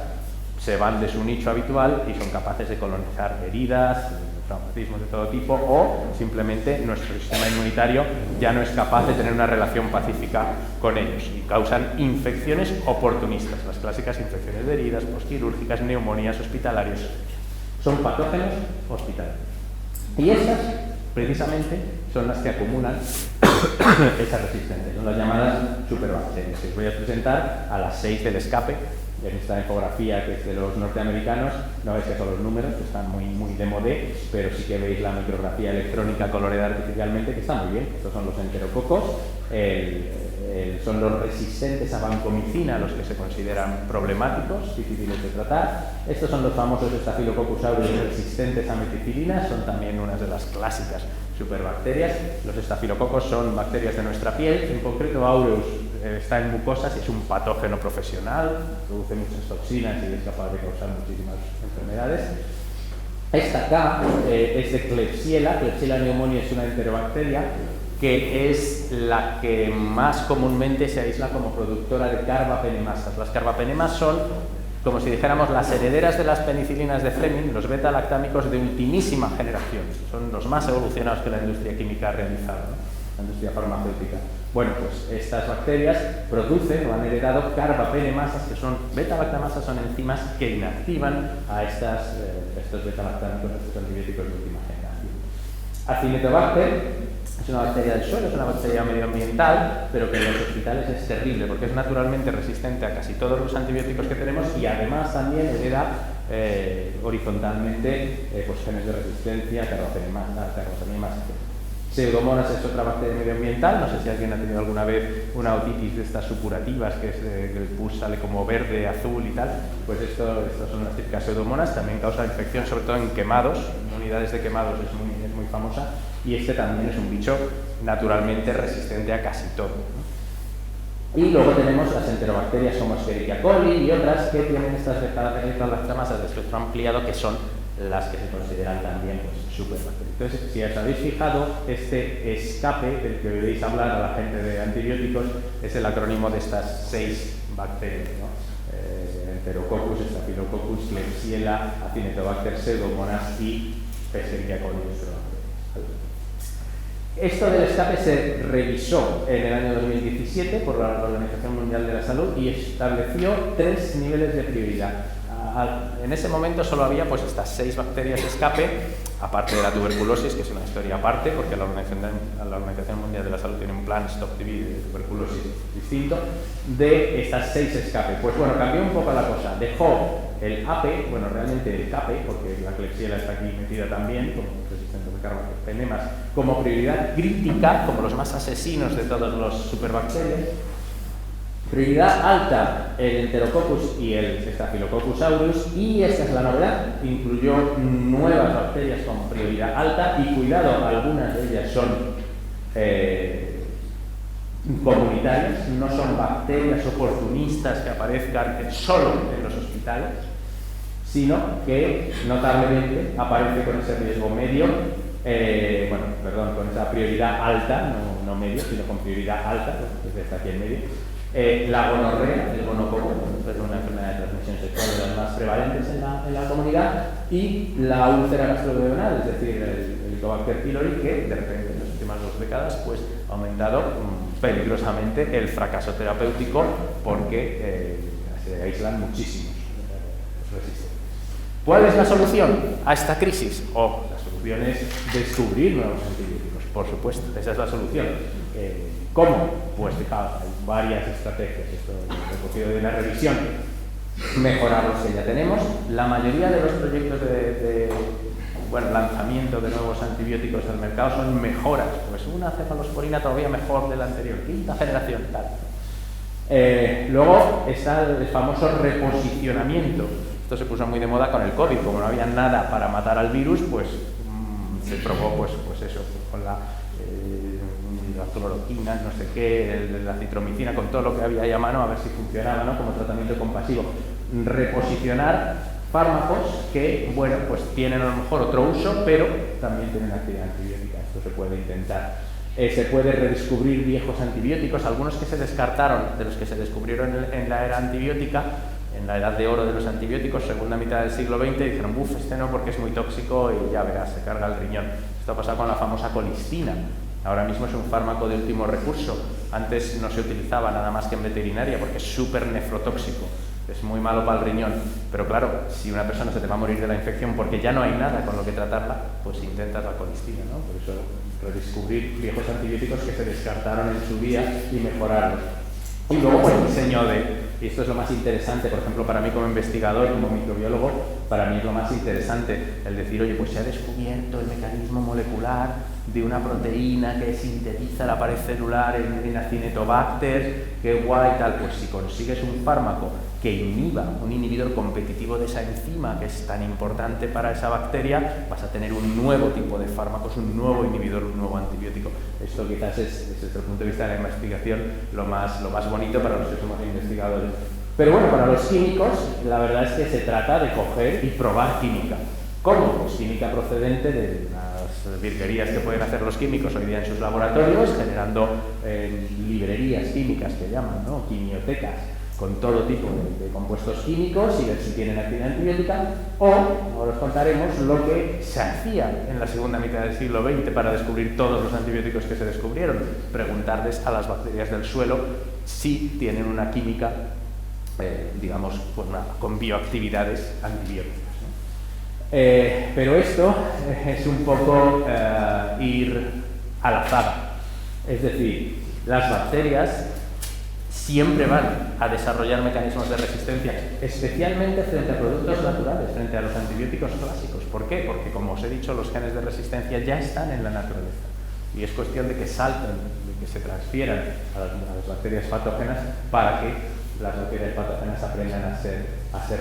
se van de su nicho habitual y son capaces de colonizar heridas, traumatismos de todo tipo, o simplemente nuestro sistema inmunitario ya no es capaz de tener una relación pacífica con ellos y causan infecciones oportunistas, las clásicas infecciones de heridas, postquirúrgicas, neumonías hospitalarias. Son patógenos hospitalarios. Y estas, precisamente, son las que acumulan esas resistencias, son las llamadas superbacterias, que os voy a presentar a las 6 del escape. En esta infografía, que es de los norteamericanos, no veis que son los números, que están muy de modé, pero sí que veis la micrografía electrónica coloreada artificialmente, que está muy bien. Estos son los enterococos, son los resistentes a vancomicina, los que se consideran problemáticos, difíciles de tratar. Estos son los famosos Staphylococcus aureus resistentes a meticilina, son también unas de las clásicas superbacterias. Los estafilococos son bacterias de nuestra piel, en concreto aureus está en mucosas y es un patógeno profesional, produce muchas toxinas y es capaz de causar muchísimas enfermedades. Esta acá es de Klebsiella. Klebsiella pneumoniae es una enterobacteria que es la que más comúnmente se aísla como productora de carbapenemasas. Las carbapenemas son, como si dijéramos, las herederas de las penicilinas de Fleming, los beta-lactámicos de ultimísima generación. Son los más evolucionados que la industria química ha realizado, ¿no? La industria farmacéutica. Bueno, pues estas bacterias producen o han heredado carbapenemasas, que son beta-lactamasas, son enzimas que inactivan a estos beta-lactámicos, estos antibióticos de última generación. Acinetobacter es una bacteria del suelo, es una bacteria medioambiental, pero que en los hospitales es terrible porque es naturalmente resistente a casi todos los antibióticos que tenemos y además también hereda horizontalmente pues, genes de resistencia, carbapenemas. Pseudomonas es otra bacteria medioambiental. No sé si alguien ha tenido alguna vez una otitis de estas supurativas, que es que el pus sale como verde, azul y tal. Pues estas son las típicas pseudomonas. También causa infección, sobre todo en quemados, en unidades de quemados es muy famosa. Y este también es un bicho naturalmente resistente a casi todo, ¿no? Y luego tenemos las enterobacterias como Escherichia coli y otras que tienen estas beta-lactamasas de espectro ampliado, que son las que se consideran también pues, superbacterias. Entonces, si os habéis fijado, este escape del que oiréis hablar a la gente de antibióticos es el acrónimo de estas 6 bacterias, ¿no? Enterococcus, Staphylococcus, Klebsiella, Acinetobacter, Pseudomonas y Escherichia coli. Esto del escape se revisó en el año 2017 por la Organización Mundial de la Salud y estableció 3 niveles de prioridad. En ese momento solo había pues estas 6 bacterias de escape, aparte de la tuberculosis, que es una historia aparte, porque la Organización Mundial de la Salud tiene un plan Stop TB de tuberculosis distinto, de estas 6 escape. Pues bueno, cambió un poco la cosa. Dejó el APE, bueno, realmente el CAPE, porque la Klebsiella está aquí metida también, como resistente de carbapenemas, como prioridad crítica, como los más asesinos de todos los superbacterias. Prioridad alta, el Enterococcus y el Staphylococcus aureus, y esta es la novedad, incluyó nuevas bacterias con prioridad alta y cuidado, algunas de ellas son comunitarias, no son bacterias oportunistas que aparezcan solo en los hospitales, sino que notablemente aparece con ese riesgo medio, con esa prioridad alta, no medio, sino con prioridad alta, que está aquí en medio. La gonorrea, el gonococo, es una enfermedad de transmisión sexual de las más prevalentes en la comunidad, y la úlcera gastroduodenal, es decir, el Helicobacter pylori, que de repente en las últimas 2 décadas pues, ha aumentado peligrosamente el fracaso terapéutico porque se aíslan muchísimos resistentes. ¿Cuál es la solución a esta crisis? La solución es descubrir nuevos antibióticos. por supuesto, esa es la solución. ¿Cómo? Pues fijaos, hay varias estrategias. Esto lo he cogido de una revisión. Mejorar los que ya tenemos. La mayoría de los proyectos de lanzamiento de nuevos antibióticos al mercado son mejoras. Pues una cefalosporina todavía mejor de la anterior, quinta generación, tal. Luego está el famoso reposicionamiento. Esto se puso muy de moda con el COVID. Como no había nada para matar al virus, pues se probó pues eso, con la cloroquina, no sé qué, la citromicina, con todo lo que había ahí a mano, a ver si funcionaba, ¿no?, como tratamiento compasivo. Reposicionar fármacos que, bueno, pues tienen a lo mejor otro uso, pero también tienen actividad antibiótica. Esto se puede intentar. Se puede redescubrir viejos antibióticos, algunos que se descartaron, de los que se descubrieron en la era antibiótica, en la edad de oro de los antibióticos, segunda mitad del siglo XX, dijeron, este no, porque es muy tóxico y ya verás, se carga el riñón. Esto ha pasado con la famosa colistina. Ahora mismo es un fármaco de último recurso. Antes no se utilizaba nada más que en veterinaria porque es súper nefrotóxico. Es muy malo para el riñón, pero claro, si una persona se te va a morir de la infección porque ya no hay nada con lo que tratarla, pues intentas la colistina, ¿no? Por eso redescubrir viejos antibióticos que se descartaron en su día y mejorarlos. Y luego pues, el diseño y esto es lo más interesante, por ejemplo, para mí como investigador, como microbiólogo, para mí es lo más interesante, el decir, oye, pues se ha descubierto el mecanismo molecular de una proteína que sintetiza la pared celular en Acinetobacter, qué guay, tal. Pues si consigues un fármaco que inhiba, un inhibidor competitivo de esa enzima que es tan importante para esa bacteria, vas a tener un nuevo tipo de fármacos, un nuevo inhibidor, un nuevo antibiótico. Esto quizás es, desde el punto de vista de la investigación, lo más bonito para los que somos investigadores. Pero bueno, para los químicos, la verdad es que se trata de coger y probar química. ¿Cómo? Pues química procedente de las virguerías que pueden hacer los químicos hoy día en sus laboratorios, generando librerías químicas que llaman, ¿no?, quimiotecas, con todo tipo de compuestos químicos y ver si tienen actividad antibiótica, o ahora os contaremos lo que se hacía en la segunda mitad del siglo XX para descubrir todos los antibióticos que se descubrieron, preguntarles a las bacterias del suelo si tienen una química, digamos, con bioactividades antibióticas. Pero esto es un poco ir a la zaga, es decir, las bacterias siempre van a desarrollar mecanismos de resistencia, especialmente frente a productos naturales, frente a los antibióticos clásicos. ¿Por qué? Porque, como os he dicho, los genes de resistencia ya están en la naturaleza y es cuestión de que salten, de que se transfieran a las bacterias patógenas para que las bacterias patógenas aprendan a ser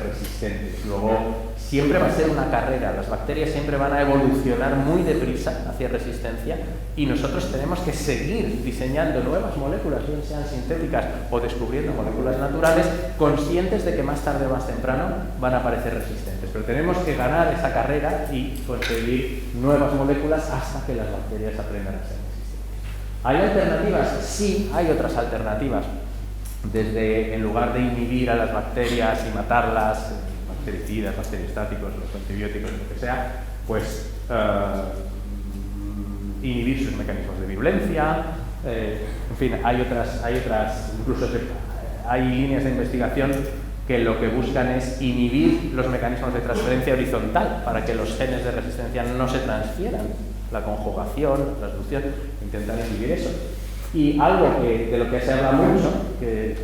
resistentes. Luego, siempre va a ser una carrera, las bacterias siempre van a evolucionar muy deprisa hacia resistencia y nosotros tenemos que seguir diseñando nuevas moléculas, bien sean sintéticas o descubriendo moléculas naturales, conscientes de que más tarde o más temprano van a aparecer resistentes. Pero tenemos que ganar esa carrera y conseguir nuevas moléculas hasta que las bacterias aprendan a ser resistentes. ¿Hay alternativas? Sí, hay otras alternativas. Desde, en lugar de inhibir a las bacterias y matarlas, bactericidas, bacteriostáticos, los antibióticos, lo que sea, pues inhibir sus mecanismos de virulencia, en fin, hay otras, incluso hay líneas de investigación que lo que buscan es inhibir los mecanismos de transferencia horizontal para que los genes de resistencia no se transfieran, la conjugación, la transducción, intentar inhibir eso. Y algo de lo que se habla mucho, que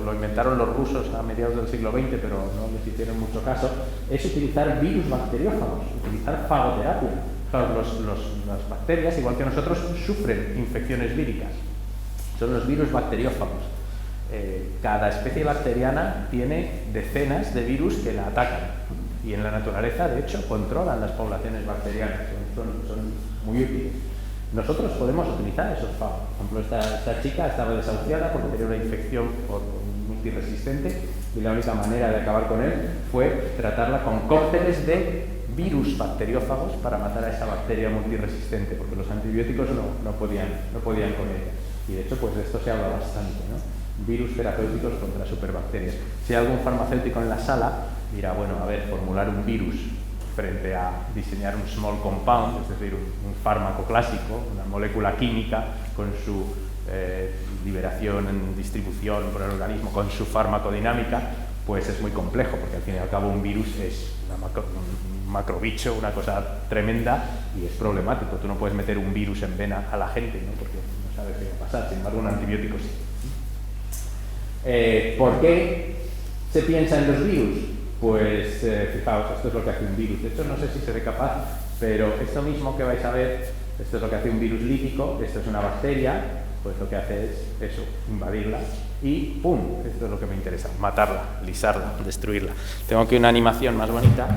lo inventaron los rusos a mediados del siglo XX, pero no les hicieron mucho caso, es utilizar virus bacteriófagos, utilizar fagoterapia. Claro, las bacterias, igual que nosotros, sufren infecciones víricas. Son los virus bacteriófagos. Cada especie bacteriana tiene decenas de virus que la atacan. Y en la naturaleza, de hecho, controlan las poblaciones bacterianas. Son muy útiles. Nosotros podemos utilizar esos fagos. Por ejemplo, esta chica estaba desahuciada porque tenía una infección por un multiresistente y la única manera de acabar con él fue tratarla con cócteles de virus bacteriófagos para matar a esa bacteria multiresistente, porque los antibióticos no podían con ella. Y de hecho, pues de esto se habla bastante, ¿no? Virus terapéuticos contra superbacterias. Si hay algún farmacéutico en la sala, dirá, bueno, a ver, formular un virus frente a diseñar un small compound, es decir, un fármaco clásico, una molécula química con su liberación en distribución por el organismo, con su farmacodinámica, pues es muy complejo, porque al fin y al cabo un virus es un macrobicho, una cosa tremenda, y es problemático. Tú no puedes meter un virus en vena a la gente, ¿no? Porque no sabes qué va a pasar. Sin embargo, un antibiótico sí. ¿Por qué se piensa en los virus? Pues fijaos, esto es lo que hace un virus. De hecho, no sé si seré capaz, pero esto mismo que vais a ver, esto es lo que hace un virus lítico, esto es una bacteria, pues lo que hace es eso, invadirla y ¡pum! Esto es lo que me interesa, matarla, lisarla, destruirla. Tengo aquí una animación más bonita.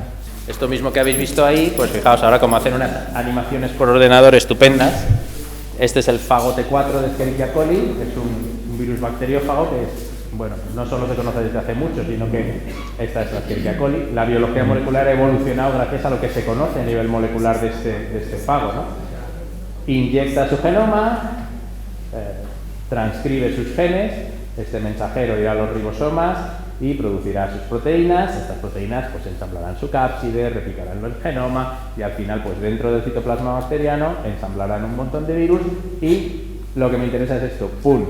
Esto mismo que habéis visto ahí, pues fijaos, ahora como hacen unas animaciones por ordenador estupendas. Este es el fago T4 de Escherichia coli, que es un virus bacteriófago que es, bueno, no solo se conoce desde hace mucho, sino que esta es la Escherichia coli. La biología molecular ha evolucionado gracias a lo que se conoce a nivel molecular de este fago, ¿no? Inyecta su genoma, transcribe sus genes, este mensajero irá a los ribosomas y producirá sus proteínas. Estas proteínas pues ensamblarán su cápside, replicarán el genoma y al final pues dentro del citoplasma bacteriano ensamblarán un montón de virus y lo que me interesa es esto, ¡pum!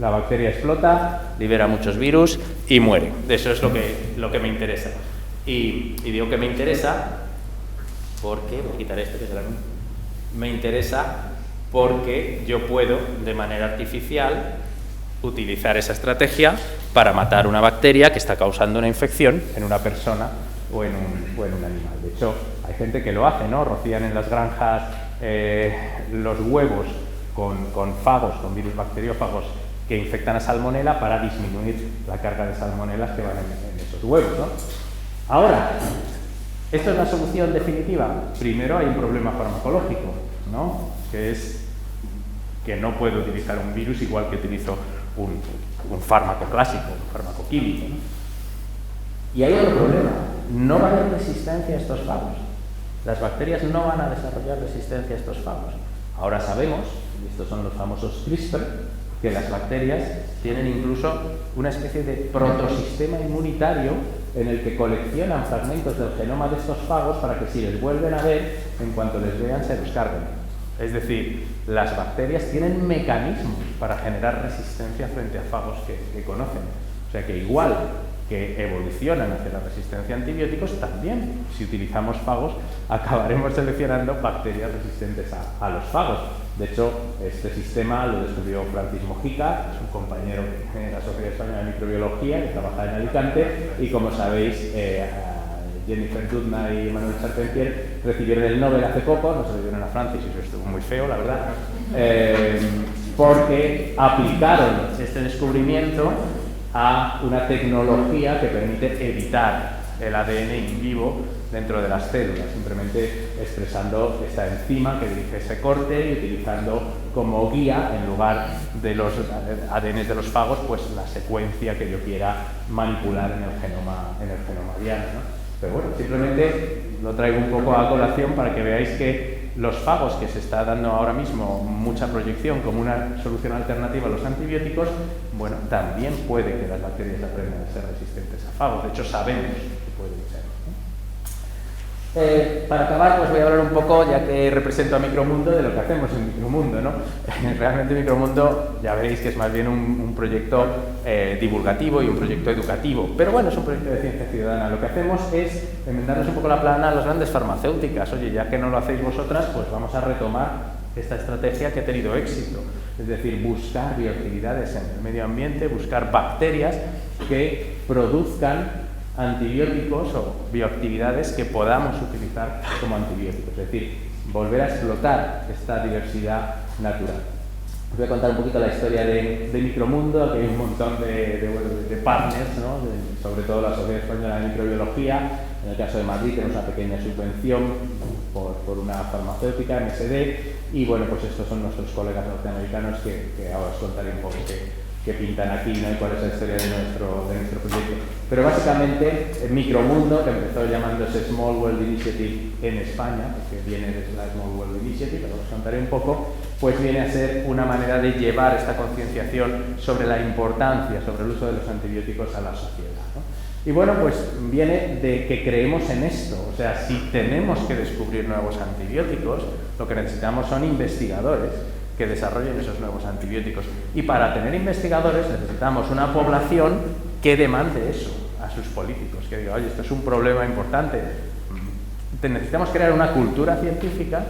La bacteria explota, libera muchos virus y muere. Eso es lo que me interesa. Y digo que me interesa porque, voy a quitar esto que será me interesa porque yo puedo, de manera artificial, utilizar esa estrategia para matar una bacteria que está causando una infección en una persona o en un animal. De hecho, hay gente que lo hace, ¿no? Rocían en las granjas los huevos con fagos, con virus bacteriófagos que infectan a salmonela para disminuir la carga de salmonelas que van en esos huevos, ¿no? Ahora, ¿esto es la solución definitiva? Primero hay un problema farmacológico, ¿no? Que es que no puedo utilizar un virus igual que utilizo un fármaco clásico, un fármaco químico, ¿no? Y hay otro problema, no va a haber resistencia a estos fagos. Las bacterias no van a desarrollar resistencia a estos fagos. Ahora sabemos, y estos son los famosos CRISPR, que las bacterias tienen incluso una especie de protosistema inmunitario en el que coleccionan fragmentos del genoma de estos fagos para que si les vuelven a ver, en cuanto les vean se los carguen. Es decir, las bacterias tienen mecanismos para generar resistencia frente a fagos que conocen. O sea que igual que evolucionan hacia la resistencia a antibióticos, también si utilizamos fagos acabaremos seleccionando bacterias resistentes a los fagos. De hecho, este sistema lo descubrió Francis Mojica, es un compañero de la Sociedad Española de Microbiología que trabaja en Alicante y, como sabéis, Jennifer Doudna y Emmanuel Charpentier recibieron el Nobel hace poco, no se lo dieron a Francis y eso estuvo muy feo, la verdad, porque aplicaron este descubrimiento a una tecnología que permite editar el ADN in vivo dentro de las células, simplemente expresando esta enzima que dirige ese corte y utilizando como guía, en lugar de los ADN de los fagos, pues la secuencia que yo quiera manipular en el genoma diano, ¿no? Pero bueno, simplemente lo traigo un poco a colación para que veáis que los fagos, que se está dando ahora mismo mucha proyección como una solución alternativa a los antibióticos, bueno, también puede que las bacterias aprendan a ser resistentes a fagos. De hecho, sabemos que pueden ser. Para acabar, pues voy a hablar un poco, ya que represento a Micromundo, de lo que hacemos en Micromundo, ¿no? Realmente Micromundo, ya veréis que es más bien un proyecto divulgativo y un proyecto educativo, pero bueno, es un proyecto de ciencia ciudadana. Lo que hacemos es enmendarnos un poco la plana a las grandes farmacéuticas. Oye, ya que no lo hacéis vosotras, pues vamos a retomar esta estrategia que ha tenido éxito, es decir, buscar bioactividades en el medio ambiente, buscar bacterias que produzcan antibióticos o bioactividades que podamos utilizar como antibióticos, es decir, volver a explotar esta diversidad natural. Os voy a contar un poquito la historia de Micromundo, que hay un montón de partners, ¿no? Sobre todo la Sociedad Española de Microbiología. En el caso de Madrid tenemos una pequeña subvención por una farmacéutica, MSD, y bueno, pues estos son nuestros colegas norteamericanos que ahora os contaré un poco que pintan aquí, ¿no? Y cuál es la historia de nuestro proyecto. Pero básicamente, Micromundo, que empezó llamándose Small World Initiative en España, que viene de la Small World Initiative, que os contaré un poco, pues viene a ser una manera de llevar esta concienciación sobre la importancia, sobre el uso de los antibióticos a la sociedad, ¿no? Y bueno, pues viene de que creemos en esto. O sea, si tenemos que descubrir nuevos antibióticos, lo que necesitamos son investigadores que desarrollen esos nuevos antibióticos. Y para tener investigadores necesitamos una población que demande eso a sus políticos, que diga, oye, esto es un problema importante, necesitamos crear una cultura científica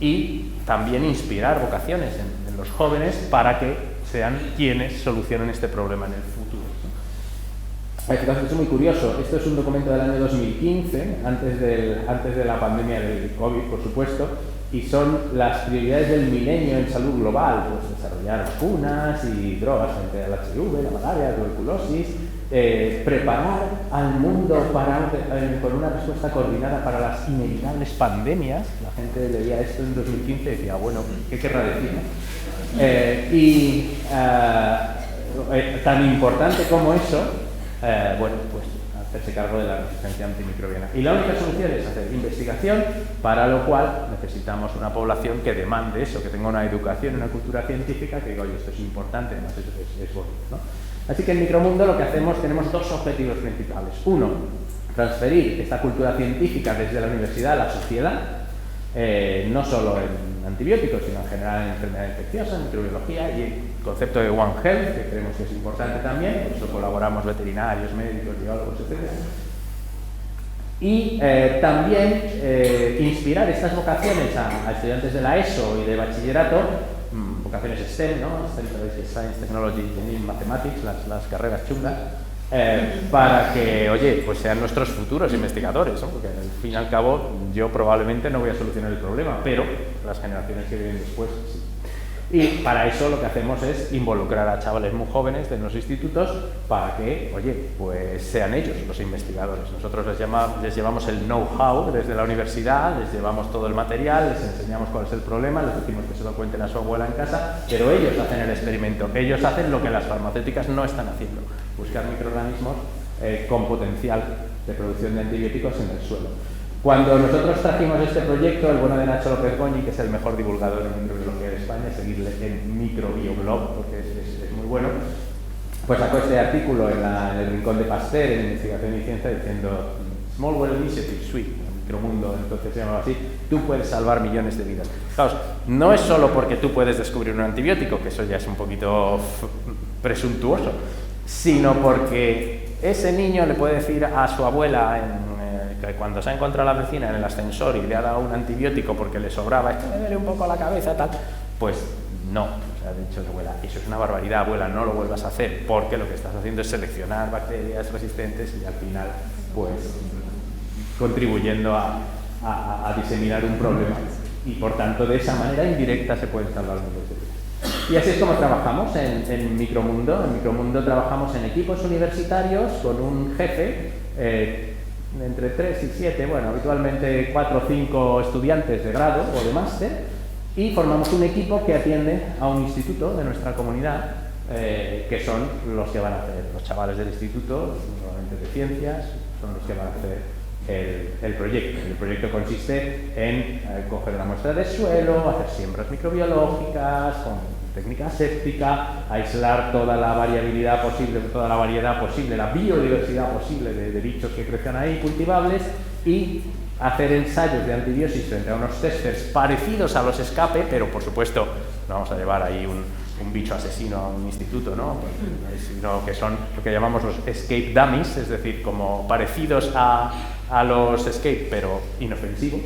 y también inspirar vocaciones en los jóvenes para que sean quienes solucionen este problema en el futuro, ¿no? Este caso es muy curioso. Esto es un documento del año 2015, antes de la pandemia del COVID, por supuesto, y son las prioridades del milenio en salud global, pues desarrollar vacunas y drogas frente al HIV, la malaria, la tuberculosis, preparar al mundo con una respuesta coordinada para las inevitables pandemias. La gente leía esto en 2015 y decía, bueno, ¿qué querrá decir, no? Tan importante como eso, bueno, pues hacerse cargo de la resistencia antimicrobiana. Y la única solución es hacer investigación, para lo cual necesitamos una población que demande eso, que tenga una educación, una cultura científica, que diga, oye, esto es importante, además es bonito, ¿no? Así que en Micromundo lo que hacemos, tenemos dos objetivos principales. Uno, transferir esta cultura científica desde la universidad a la sociedad, no solo en antibióticos, sino en general en enfermedades infecciosas, en microbiología y el concepto de One Health, que creemos que es importante también, por eso colaboramos veterinarios, médicos, biólogos, etc. Y también inspirar estas vocaciones a estudiantes de la ESO y de bachillerato, vocaciones STEM, ¿no? Science, Technology, Engineering, Mathematics, las carreras chungas, para que, oye, pues sean nuestros futuros investigadores, ¿no? Porque al fin y al cabo yo probablemente no voy a solucionar el problema, pero las generaciones que vienen después sí. Y para eso lo que hacemos es involucrar a chavales muy jóvenes de los institutos para que, oye, pues sean ellos los investigadores. Nosotros les llevamos el know-how desde la universidad, les llevamos todo el material, les enseñamos cuál es el problema, les decimos que se lo cuenten a su abuela en casa, pero ellos hacen el experimento, ellos hacen lo que las farmacéuticas no están haciendo, buscar microorganismos con potencial de producción de antibióticos en el suelo. Cuando nosotros trajimos este proyecto, el bueno de Nacho López Goñi, que es el mejor divulgador en microbiología de España, seguirle en Microbioblog, porque es muy bueno, pues sacó este artículo en el rincón de Pasteur, en Investigación y Ciencia, diciendo Small Well Initiative, SWIFT, Micromundo, entonces se llamaba así, tú puedes salvar millones de vidas. Claro, no es solo porque tú puedes descubrir un antibiótico, que eso ya es un poquito presuntuoso, sino porque ese niño le puede decir a su abuela que cuando se ha encontrado la vecina en el ascensor y le ha dado un antibiótico porque le sobraba, es que me duele un poco la cabeza, tal, pues no, o sea, ha dicho la abuela, eso es una barbaridad, abuela, no lo vuelvas a hacer, porque lo que estás haciendo es seleccionar bacterias resistentes y al final, pues, contribuyendo a diseminar un problema. Y por tanto, de esa manera indirecta se pueden salvar miles de vidas. Y así es como trabajamos en Micromundo. En Micromundo trabajamos en equipos universitarios con un jefe, entre 3 y 7, bueno, habitualmente 4 o 5 estudiantes de grado o de máster, y formamos un equipo que atiende a un instituto de nuestra comunidad, que son los que van a hacer, los chavales del instituto, normalmente de ciencias, son los que van a hacer el proyecto. El proyecto consiste en coger una muestra de suelo, hacer siembras microbiológicas, con técnica séptica, aislar toda la variabilidad posible, toda la variedad posible, la biodiversidad posible de bichos que crezcan ahí, cultivables, y hacer ensayos de antibiosis frente a unos testers parecidos a los escape, pero por supuesto no vamos a llevar ahí un bicho asesino a un instituto, ¿no? Sino que son lo que llamamos los escape dummies, es decir, como parecidos a los escape, pero inofensivos,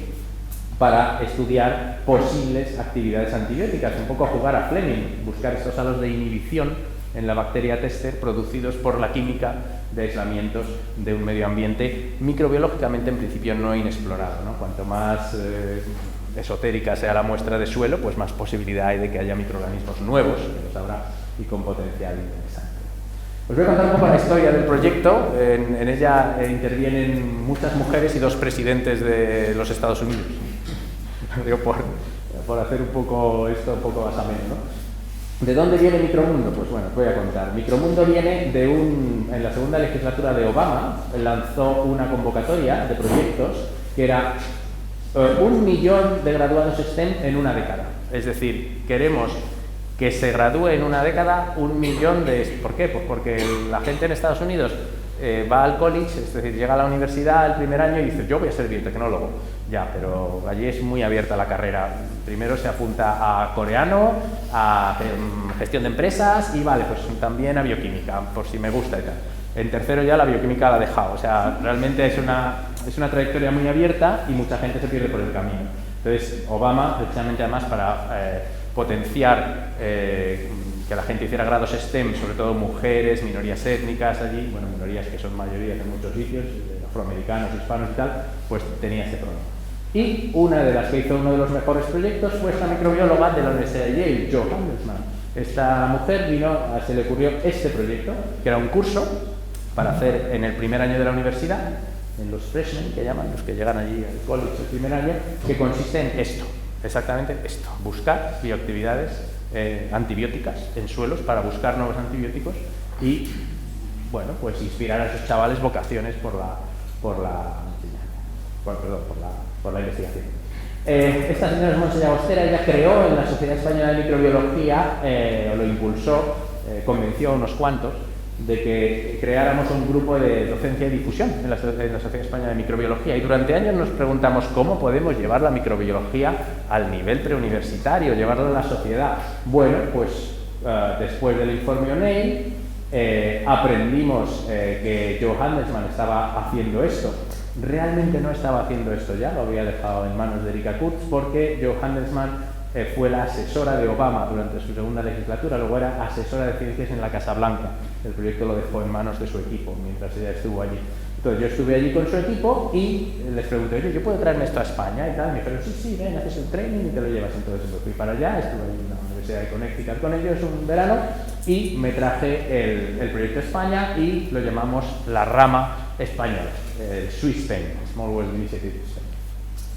para estudiar posibles actividades antibióticas, un poco jugar a Fleming, buscar estos halos de inhibición en la bacteria tester producidos por la química de aislamientos de un medio ambiente microbiológicamente en principio no inexplorado, ¿no? Cuanto más esotérica sea la muestra de suelo, pues más posibilidad hay de que haya microorganismos nuevos, que los habrá, y con potencial interesante. Os voy a contar un poco la historia del proyecto. En ella intervienen muchas mujeres y 2 presidentes de los Estados Unidos. Digo, por hacer un poco esto un poco más ameno, ¿no? ¿De dónde viene Micromundo? Pues bueno, os voy a contar. Micromundo viene en la segunda legislatura de Obama, lanzó una convocatoria de proyectos que era 1 millón de graduados STEM en una década. Es decir, queremos que se gradúe en una década 1 millón de... ¿Por qué? Pues porque la gente en Estados Unidos va al college, es decir, llega a la universidad el primer año y dice, yo voy a ser biotecnólogo. Ya, pero allí es muy abierta la carrera. Primero se apunta a coreano, a gestión de empresas y vale, pues también a bioquímica, por si me gusta y tal. En tercero ya la bioquímica la ha dejado, o sea, realmente es es una trayectoria muy abierta y mucha gente se pierde por el camino. Entonces, Obama, precisamente además para potenciar que la gente hiciera grados STEM, sobre todo mujeres, minorías étnicas allí, bueno, minorías que son mayorías en muchos sitios, afroamericanos, hispanos y tal, pues tenía ese programa. Y una de las que hizo uno de los mejores proyectos fue esta microbióloga de la Universidad de Yale, Jo Handelsman. Esta mujer se le ocurrió este proyecto, que era un curso para hacer en el primer año de la universidad, en los freshmen, que llaman, los que llegan allí al college el primer año, que consiste en esto, exactamente esto, buscar bioactividades antibióticas en suelos para buscar nuevos antibióticos y, bueno, pues inspirar a esos chavales vocaciones por la investigación. Esta señora es Montse Llagostera, ella creó en la Sociedad Española de Microbiología, o lo impulsó, convenció a unos cuantos de que creáramos un grupo de docencia y difusión en la Sociedad Española de Microbiología, y durante años nos preguntamos cómo podemos llevar la microbiología al nivel preuniversitario, llevarla a la sociedad. Bueno, pues después del informe O'Neill aprendimos que Jo Handelsman estaba haciendo esto. Realmente no estaba haciendo esto ya, lo había dejado en manos de Erika Kurtz, porque Jo Handelsman fue la asesora de Obama durante su segunda legislatura, luego era asesora de ciencias en la Casa Blanca. El proyecto lo dejó en manos de su equipo mientras ella estuvo allí. Entonces yo estuve allí con su equipo y les pregunté, oye, ¿yo puedo traerme esto a España? Y tal, me dijeron, sí, ven, haces el training y te lo llevas. Entonces me fui para allá, estuve allí en la Universidad de Connecticut con ellos un verano y me traje el proyecto a España y lo llamamos la rama española, el SWISPEN, Small World Initiative.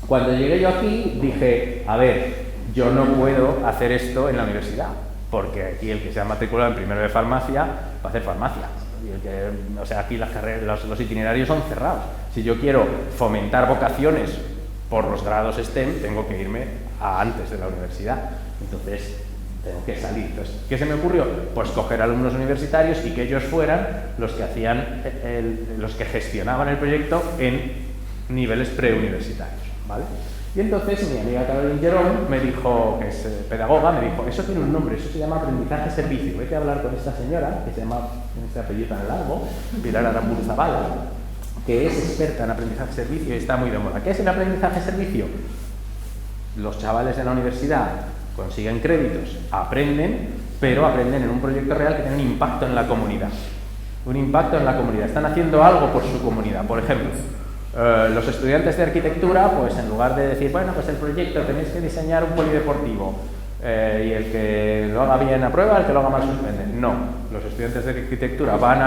Cuando llegué yo aquí dije, a ver, yo no puedo hacer esto en la universidad, porque aquí el que se ha matriculado en primero de farmacia va a hacer farmacia. Y o sea, aquí las carreras, los itinerarios son cerrados. Si yo quiero fomentar vocaciones por los grados STEM, tengo que irme a antes de la universidad. Entonces, tengo que salir. Entonces, ¿qué se me ocurrió? Pues coger alumnos universitarios y que ellos fueran los que hacían, los que gestionaban el proyecto en niveles preuniversitarios, ¿vale? Y entonces mi amiga Caroline Jerome me dijo, que es pedagoga, me dijo, eso tiene un nombre, eso se llama aprendizaje-servicio. Vete a hablar con esta señora, que se llama, tiene este apellido tan largo, Pilar Aramburu Zavala, que es experta en aprendizaje-servicio y está muy de moda. ¿Qué es el aprendizaje-servicio? Los chavales de la universidad consiguen créditos, aprenden, pero aprenden en un proyecto real que tiene un impacto en la comunidad. Un impacto en la comunidad. Están haciendo algo por su comunidad. Por ejemplo, los estudiantes de arquitectura, pues en lugar de decir, bueno, pues el proyecto tenéis que diseñar un polideportivo y el que lo haga bien aprueba, el que lo haga mal suspende. No, los estudiantes de arquitectura van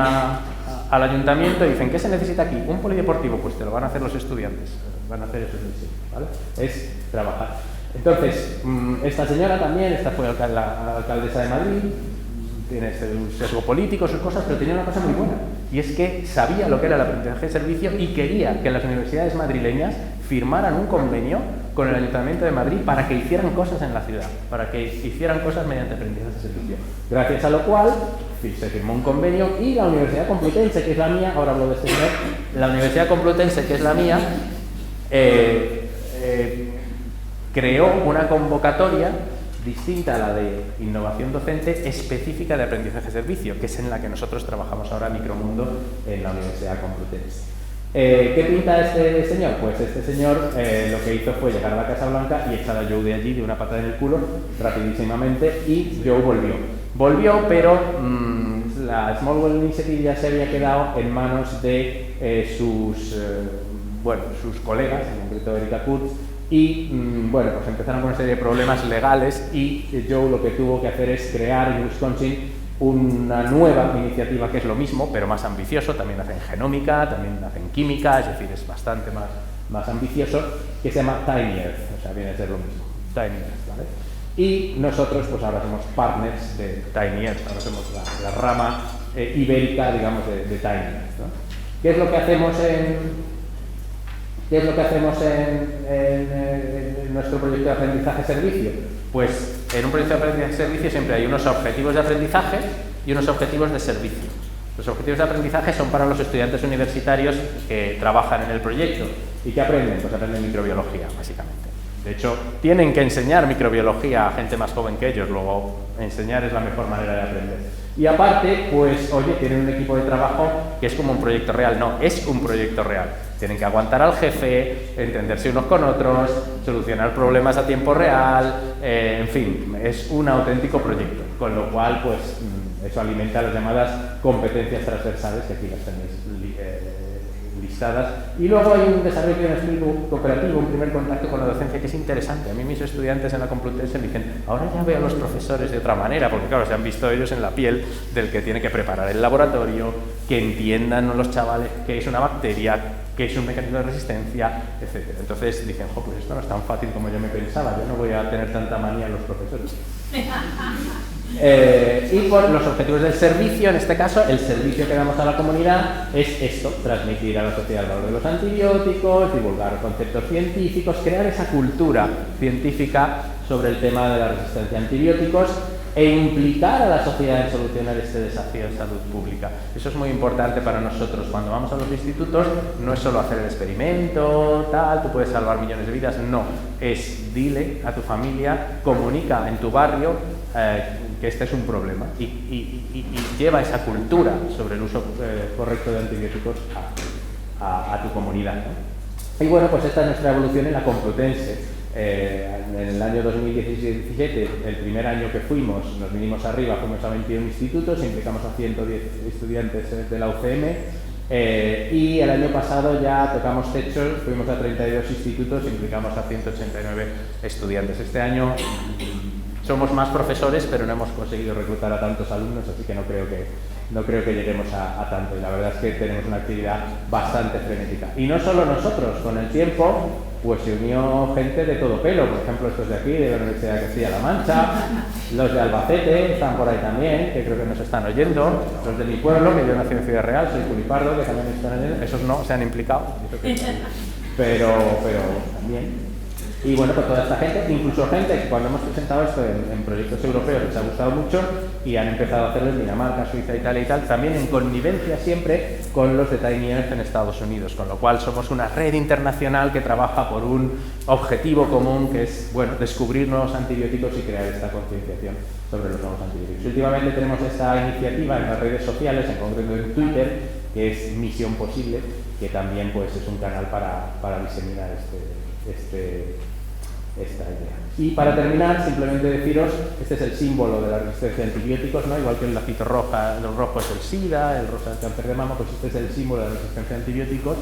al ayuntamiento y dicen, ¿qué se necesita aquí? Un polideportivo, pues te lo van a hacer los estudiantes, van a hacer esos diseños, ¿vale? Es trabajar. Entonces, esta señora también, esta fue la alcaldesa de Madrid, tiene un sesgo político, sus cosas, pero tenía una cosa muy buena, y es que sabía lo que era el aprendizaje de servicio y quería que las universidades madrileñas firmaran un convenio con el Ayuntamiento de Madrid para que hicieran cosas en la ciudad, para que hicieran cosas mediante aprendizaje de servicio. Gracias a lo cual se firmó un convenio y la Universidad Complutense, que es la mía, ahora hablo de este señor, la Universidad Complutense, que es la mía, creó una convocatoria distinta a la de innovación docente específica de aprendizaje-servicio, que es en la que nosotros trabajamos ahora Micromundo en la Universidad Complutense. ¿Qué pinta este señor? Pues este señor lo que hizo fue llegar a la Casa Blanca y echar a Joe de allí de una patada en el culo rapidísimamente, y Joe volvió. Volvió, pero la Small World Initiative ya se había quedado en manos de sus colegas, en concreto Erika Kurtz, y bueno, pues empezaron con una serie de problemas legales y Joe lo que tuvo que hacer es crear en Wisconsin una nueva iniciativa que es lo mismo, pero más ambicioso. También hacen genómica, también hacen química, es decir, es bastante más ambicioso, que se llama Tiny Earth, o sea, viene a ser lo mismo, Tiny Earth, ¿vale? Y nosotros pues ahora somos partners de Tiny Earth, ahora somos la rama ibérica, digamos, de Tiny Earth, ¿no? ¿Qué es lo que hacemos en nuestro proyecto de aprendizaje-servicio? Pues en un proyecto de aprendizaje-servicio siempre hay unos objetivos de aprendizaje y unos objetivos de servicio. Los objetivos de aprendizaje son para los estudiantes universitarios que trabajan en el proyecto. ¿Y qué aprenden? Pues aprenden microbiología, básicamente. De hecho, tienen que enseñar microbiología a gente más joven que ellos, luego enseñar es la mejor manera de aprender. Y aparte, pues, oye, tienen un equipo de trabajo que es como un proyecto real. No, es un proyecto real. tienen que aguantar al jefe, entenderse unos con otros, solucionar problemas a tiempo real, en fin, es un auténtico proyecto, con lo cual pues eso alimenta las llamadas competencias transversales, que aquí las tenéis listadas. Y luego hay un desarrollo de un espíritu cooperativo, un primer contacto con la docencia que es interesante. A mí mis estudiantes en la Complutense me dicen, ahora ya veo a los profesores de otra manera, porque claro, se han visto ellos en la piel del que tiene que preparar el laboratorio, que entiendan los chavales qué es una bacteria, qué es un mecanismo de resistencia, etc. Entonces dicen, pues esto no es tan fácil como yo me pensaba, yo no voy a tener tanta manía en los profesores. Y por los objetivos del servicio, en este caso, el servicio que damos a la comunidad es esto: transmitir a la sociedad el valor de los antibióticos, divulgar conceptos científicos, crear esa cultura científica sobre el tema de la resistencia a antibióticos e implicar a la sociedad en solucionar este desafío de salud pública. Eso es muy importante para nosotros. Cuando vamos a los institutos, no es solo hacer el experimento, tal, tú puedes salvar millones de vidas, no. Es dile a tu familia, comunica en tu barrio que este es un problema y lleva esa cultura sobre el uso correcto de antibióticos a tu comunidad, ¿no? Y bueno, pues esta es nuestra evolución en la Complutense. En el año 2017, el primer año que fuimos, nos vinimos arriba, fuimos a 21 institutos, implicamos a 110 estudiantes de la UCM, y el año pasado ya tocamos techo, fuimos a 32 institutos, implicamos a 189 estudiantes. Este año somos más profesores, pero no hemos conseguido reclutar a tantos alumnos, así que no creo que lleguemos a tanto, y la verdad es que tenemos una actividad bastante frenética. Y no solo nosotros, con el tiempo pues se unió gente de todo pelo, por ejemplo estos de aquí, de la Universidad de Castilla-La Mancha, los de Albacete están por ahí también, que creo que nos están oyendo, los de mi pueblo, que yo nací en Ciudad Real, soy Culipardo, que también están oyendo, esos no se han implicado, pero también. Y bueno, pues toda esta gente, incluso gente que cuando hemos presentado esto en proyectos europeos les ha gustado mucho y han empezado a hacerlo en Dinamarca, Suiza, Italia y tal, también en connivencia siempre con los de Tiny Earth en Estados Unidos, con lo cual somos una red internacional que trabaja por un objetivo común, que es, bueno, descubrir nuevos antibióticos y crear esta concienciación sobre los nuevos antibióticos. Últimamente tenemos esta iniciativa en las redes sociales, en concreto en Twitter, que es Misión Posible, que también pues es un canal para diseminar esta idea. Y para terminar, simplemente deciros, este es el símbolo de la resistencia a antibióticos, ¿no? Igual que el lacito roja, el rojo es el SIDA, el rosa es el cáncer de mama, pues este es el símbolo de la resistencia a antibióticos,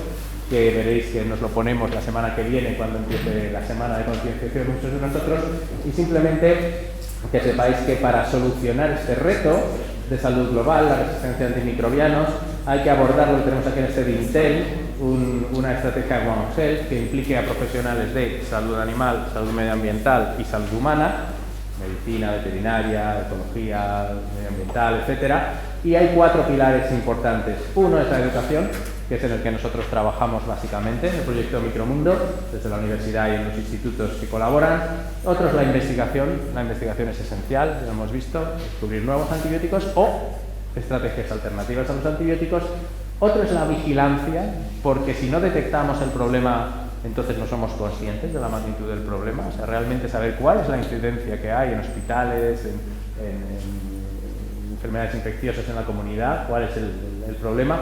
que veréis que nos lo ponemos la semana que viene cuando empiece la semana de concienciación muchos de nosotros, y simplemente que sepáis que para solucionar este reto de salud global, la resistencia a antimicrobianos, hay que abordarlo, lo tenemos aquí en este dintel, una estrategia One Health que implique a profesionales de salud animal, salud medioambiental y salud humana, medicina, veterinaria, ecología, medioambiental, etcétera. Y hay 4 pilares importantes. Uno es la educación, que es en el que nosotros trabajamos básicamente en el proyecto Micromundo, desde la universidad y en los institutos que colaboran. Otro es la investigación es esencial, lo hemos visto, descubrir nuevos antibióticos o estrategias alternativas a los antibióticos. Otro es la vigilancia, porque si no detectamos el problema, entonces no somos conscientes de la magnitud del problema, o sea, realmente saber cuál es la incidencia que hay en hospitales, en enfermedades infecciosas en la comunidad, cuál es el problema.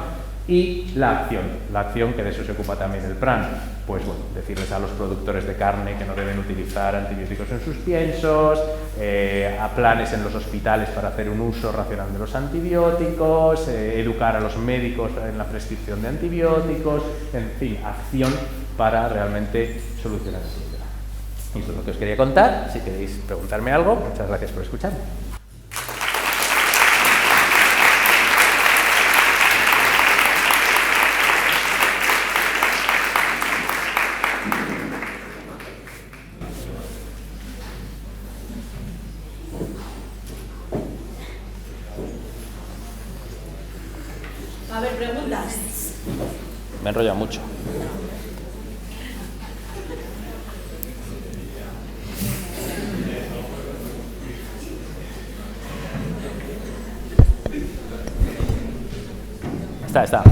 Y la acción que de eso se ocupa también el PRAN, pues bueno, decirles a los productores de carne que no deben utilizar antibióticos en sus piensos, a planes en los hospitales para hacer un uso racional de los antibióticos, educar a los médicos en la prescripción de antibióticos, en fin, acción para realmente solucionar el problema. Y eso es lo que os quería contar. Si queréis preguntarme algo, muchas gracias por escuchar. A ver, preguntas. Me he enrollado mucho. Está.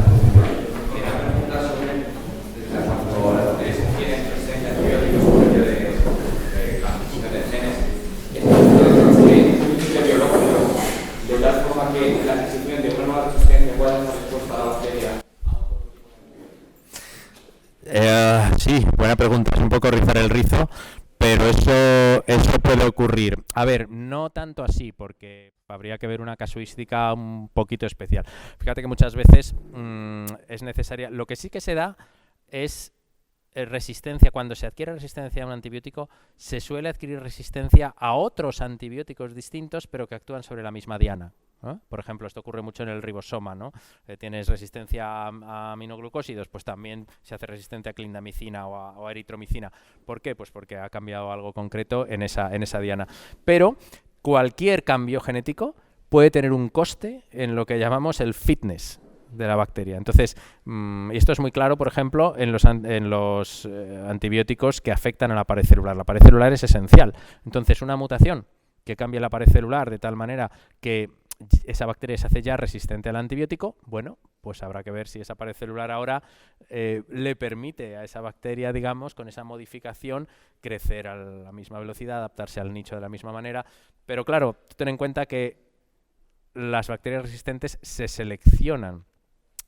De tal forma que la adquisición de una nueva resistencia pueda dar una respuesta a la bacteria. ¿no? Pero eso puede ocurrir. A ver, no tanto así, porque habría que ver una casuística un poquito especial. Fíjate que muchas veces es necesaria. Lo que sí que se da es resistencia. Cuando se adquiere resistencia a un antibiótico, se suele adquirir resistencia a otros antibióticos distintos, pero que actúan sobre la misma diana. ¿Eh? Por ejemplo, esto ocurre mucho en el ribosoma, ¿no? Tienes resistencia a aminoglucósidos, pues también se hace resistente a clindamicina o a eritromicina. ¿Por qué? Pues porque ha cambiado algo concreto en esa diana. Pero cualquier cambio genético puede tener un coste en lo que llamamos el fitness de la bacteria. Entonces, esto es muy claro, por ejemplo, en los antibióticos que afectan a la pared celular. La pared celular es esencial. Entonces, una mutación que cambie la pared celular de tal manera que esa bacteria se hace ya resistente al antibiótico, bueno, pues habrá que ver si esa pared celular ahora le permite a esa bacteria, digamos, con esa modificación, crecer a la misma velocidad, adaptarse al nicho de la misma manera. Pero claro, ten en cuenta que las bacterias resistentes se seleccionan,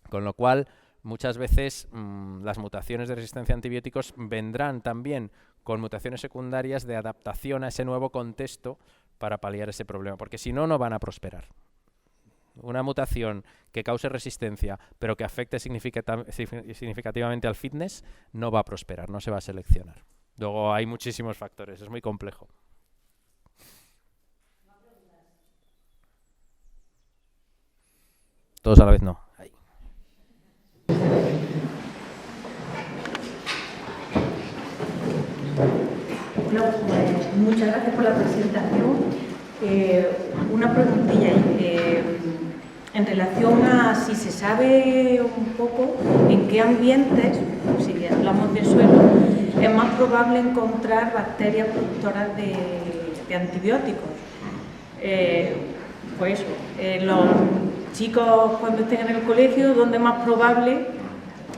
con lo cual muchas veces las mutaciones de resistencia a antibióticos vendrán también con mutaciones secundarias de adaptación a ese nuevo contexto para paliar ese problema, porque si no, no van a prosperar. Una mutación que cause resistencia, pero que afecte significativamente al fitness, no va a prosperar, no se va a seleccionar. Luego hay muchísimos factores, es muy complejo. Todos a la vez no. Ahí. Bueno, pues, muchas gracias por la presentación. Una preguntilla en relación a si se sabe un poco en qué ambientes, si hablamos de suelo, es más probable encontrar bacterias productoras de antibióticos. Pues eso, los chicos cuando estén en el colegio, ¿dónde es más probable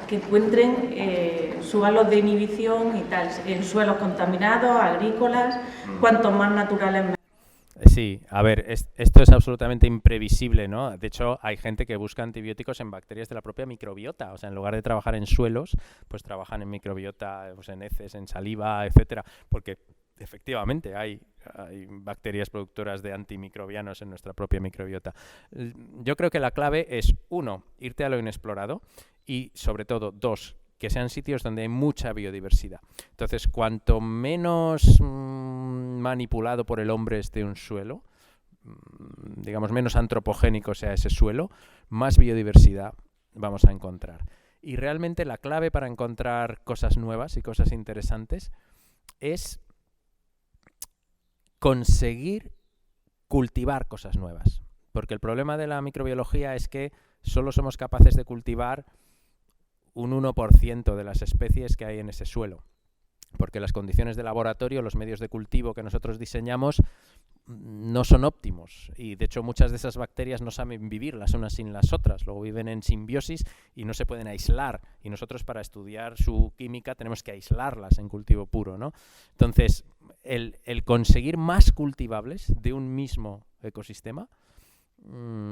que encuentren suelos de inhibición y tal? En suelos contaminados, agrícolas, cuanto más naturales mejor. Sí, a ver, esto es absolutamente imprevisible, ¿no? De hecho, hay gente que busca antibióticos en bacterias de la propia microbiota. O sea, en lugar de trabajar en suelos, pues trabajan en microbiota, pues en heces, en saliva, etcétera, porque efectivamente hay bacterias productoras de antimicrobianos en nuestra propia microbiota. Yo creo que la clave es, 1, irte a lo inexplorado y, sobre todo, 2, que sean sitios donde hay mucha biodiversidad. Entonces, cuanto menos manipulado por el hombre esté un suelo, digamos, menos antropogénico sea ese suelo, más biodiversidad vamos a encontrar. Y realmente la clave para encontrar cosas nuevas y cosas interesantes es conseguir cultivar cosas nuevas. Porque el problema de la microbiología es que solo somos capaces de cultivar un 1% de las especies que hay en ese suelo, porque las condiciones de laboratorio, los medios de cultivo que nosotros diseñamos no son óptimos, y de hecho muchas de esas bacterias no saben vivir las unas sin las otras, luego viven en simbiosis y no se pueden aislar, y nosotros para estudiar su química tenemos que aislarlas en cultivo puro, ¿no? Entonces, el conseguir más cultivables de un mismo ecosistema,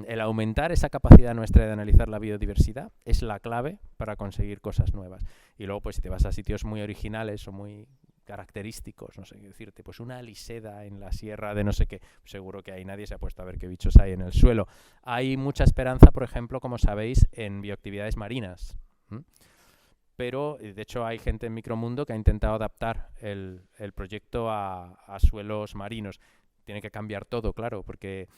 el aumentar esa capacidad nuestra de analizar la biodiversidad es la clave para conseguir cosas nuevas. Y luego, pues si te vas a sitios muy originales o muy característicos, no sé qué decirte, pues una aliseda en la sierra de no sé qué, seguro que ahí nadie se ha puesto a ver qué bichos hay en el suelo. Hay mucha esperanza, por ejemplo, como sabéis, en bioactividades marinas. Pero, de hecho, hay gente en Micromundo que ha intentado adaptar el proyecto a suelos marinos. Tiene que cambiar todo, claro, porque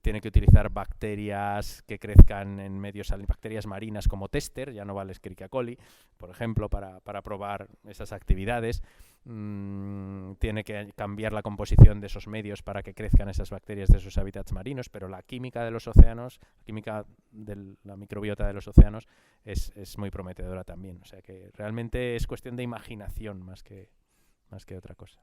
tiene que utilizar bacterias que crezcan en medios, bacterias marinas como tester, ya no vale Escherichia coli, por ejemplo, para probar esas actividades. Tiene que cambiar la composición de esos medios para que crezcan esas bacterias de esos hábitats marinos, pero la química de los océanos, la química de la microbiota de los océanos es muy prometedora también. O sea que realmente es cuestión de imaginación más que otra cosa.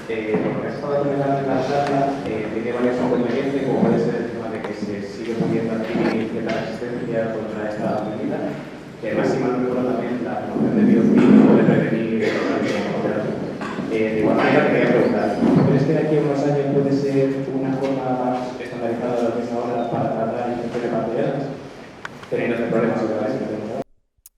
Porque has estado comentando en la charla, tiene varios inconvenientes, como puede ser el tema de que se sigue pudiendo adquirir cierta resistencia contra esta medida, que además si mal recuerdo también la promoción de biocínico, de prevenir de igual manera te quería preguntar, ¿crees que de aquí a unos años puede ser una forma forma más estandarizada de lo que es ahora para tratar infecciones bacterianas, teniendo este problema sobre la situación.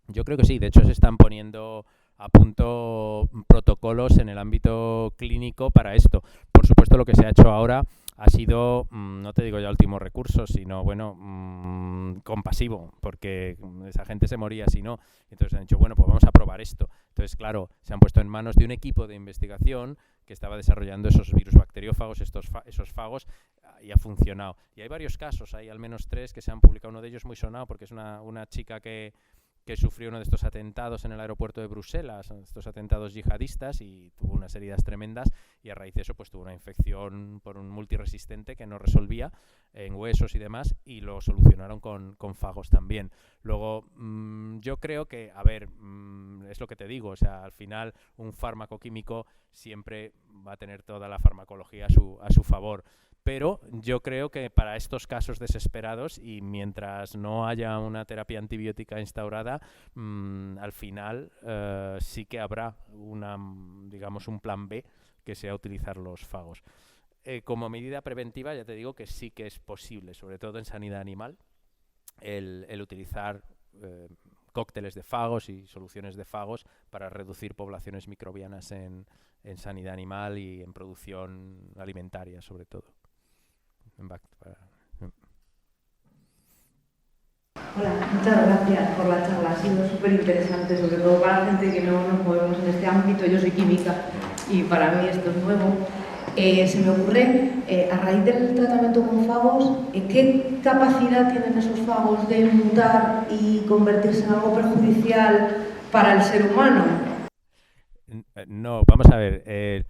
Yo creo que sí, de hecho se están poniendo a punto protocolos en el ámbito clínico para esto. Por supuesto, lo que se ha hecho ahora ha sido, no te digo ya último recurso, sino, bueno, compasivo, porque esa gente se moría si no. Entonces han dicho, bueno, pues vamos a probar esto. Entonces, claro, se han puesto en manos de un equipo de investigación que estaba desarrollando esos virus bacteriófagos, esos fagos, y ha funcionado. Y hay varios casos, hay al menos 3 que se han publicado. Uno de ellos muy sonado porque es una chica que sufrió uno de estos atentados en el aeropuerto de Bruselas, estos atentados yihadistas, y tuvo unas heridas tremendas, y a raíz de eso pues tuvo una infección por un multiresistente que no resolvía en huesos y demás, y lo solucionaron con fagos también. Luego, yo creo que, a ver, es lo que te digo, o sea, al final un fármaco químico siempre va a tener toda la farmacología a su favor. Pero yo creo que para estos casos desesperados, y mientras no haya una terapia antibiótica instaurada, al final sí que habrá digamos un plan B, que sea utilizar los fagos. Como medida preventiva, ya te digo que sí que es posible, sobre todo en sanidad animal, el utilizar cócteles de fagos y soluciones de fagos para reducir poblaciones microbianas en sanidad animal y en producción alimentaria, sobre todo. Hola, muchas gracias por la charla, ha sido súper interesante, sobre todo para la gente que no nos movemos en este ámbito. Yo soy química y para mí esto es nuevo. Se me ocurre, a raíz del tratamiento con fagos, ¿qué capacidad tienen esos fagos de mutar y convertirse en algo perjudicial para el ser humano? No, vamos a ver,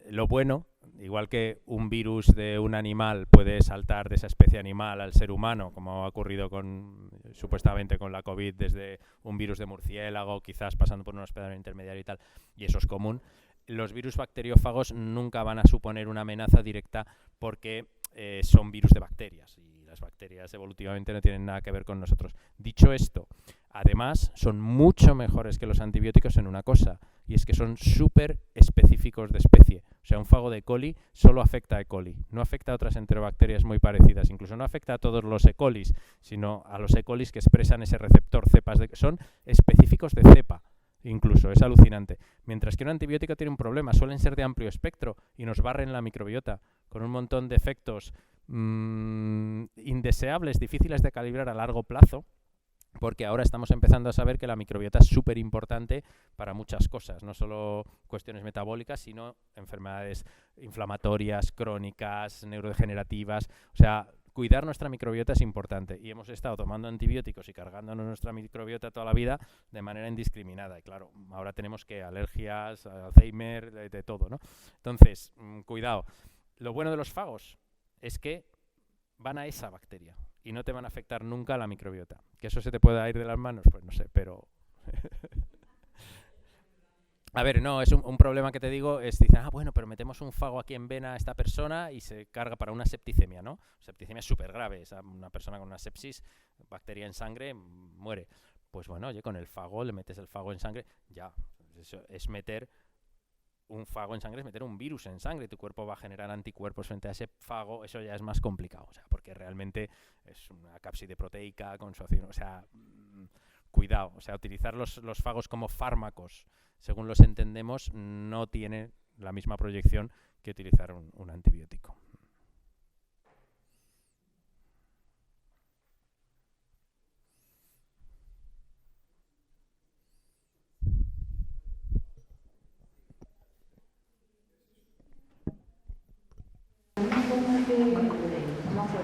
lo bueno, igual que un virus de un animal puede saltar de esa especie animal al ser humano, como ha ocurrido supuestamente con la COVID, desde un virus de murciélago, quizás pasando por un hospedadero intermediario y tal, y eso es común, los virus bacteriófagos nunca van a suponer una amenaza directa porque son virus de bacterias, y las bacterias evolutivamente no tienen nada que ver con nosotros. Dicho esto, además son mucho mejores que los antibióticos en una cosa, y es que son súper específicos de especie. O sea, un fago de E. coli solo afecta a E. coli, no afecta a otras enterobacterias muy parecidas, incluso no afecta a todos los E. colis, sino a los E. colis que expresan ese receptor cepas, son específicos de cepa. Incluso, es alucinante. Mientras que un antibiótico tiene un problema, suelen ser de amplio espectro y nos barren la microbiota con un montón de efectos indeseables, difíciles de calibrar a largo plazo, porque ahora estamos empezando a saber que la microbiota es súper importante para muchas cosas, no solo cuestiones metabólicas, sino enfermedades inflamatorias, crónicas, neurodegenerativas. O sea, cuidar nuestra microbiota es importante, y hemos estado tomando antibióticos y cargándonos nuestra microbiota toda la vida de manera indiscriminada. Y claro, ahora tenemos que alergias, Alzheimer, de todo, ¿no? Entonces, cuidado. Lo bueno de los fagos es que van a esa bacteria y no te van a afectar nunca a la microbiota. ¿Que eso se te pueda ir de las manos? Pues no sé, pero... A ver, no, es un problema que te digo, es decir, bueno, pero metemos un fago aquí en vena a esta persona y se carga para una septicemia, ¿no? Septicemia es súper grave, una persona con una sepsis, bacteria en sangre, muere. Pues bueno, oye, con el fago, le metes el fago en sangre, ya, eso es meter un fago en sangre, es meter un virus en sangre, tu cuerpo va a generar anticuerpos frente a ese fago, eso ya es más complicado, o sea, porque realmente es una cápside proteica con su acción, o sea, cuidado, o sea, utilizar los fagos como fármacos, según los entendemos, no tiene la misma proyección que utilizar un antibiótico.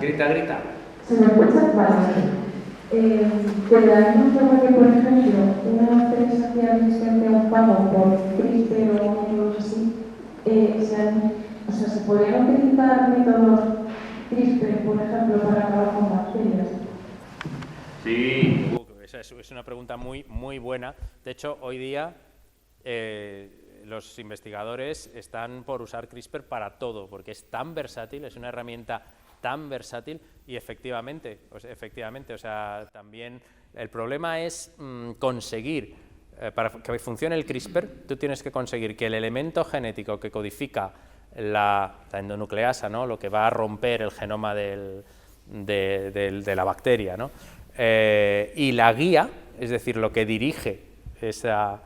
Grita, grita. Se me escucha fácil. De la misma forma que, por ejemplo, una bacteria social resistente a un fago por CRISPR o métodos así, se podrían utilizar métodos CRISPR, por ejemplo, para acabar con bacterias. Sí, esa es una pregunta muy, muy buena. De hecho, hoy día los investigadores están por usar CRISPR para todo, porque es tan versátil, es una herramienta tan versátil, y efectivamente, o sea, también el problema es conseguir, para que funcione el CRISPR, tú tienes que conseguir que el elemento genético que codifica la endonucleasa, ¿no? Lo que va a romper el genoma de la bacteria, ¿no? Y la guía, es decir, lo que dirige esa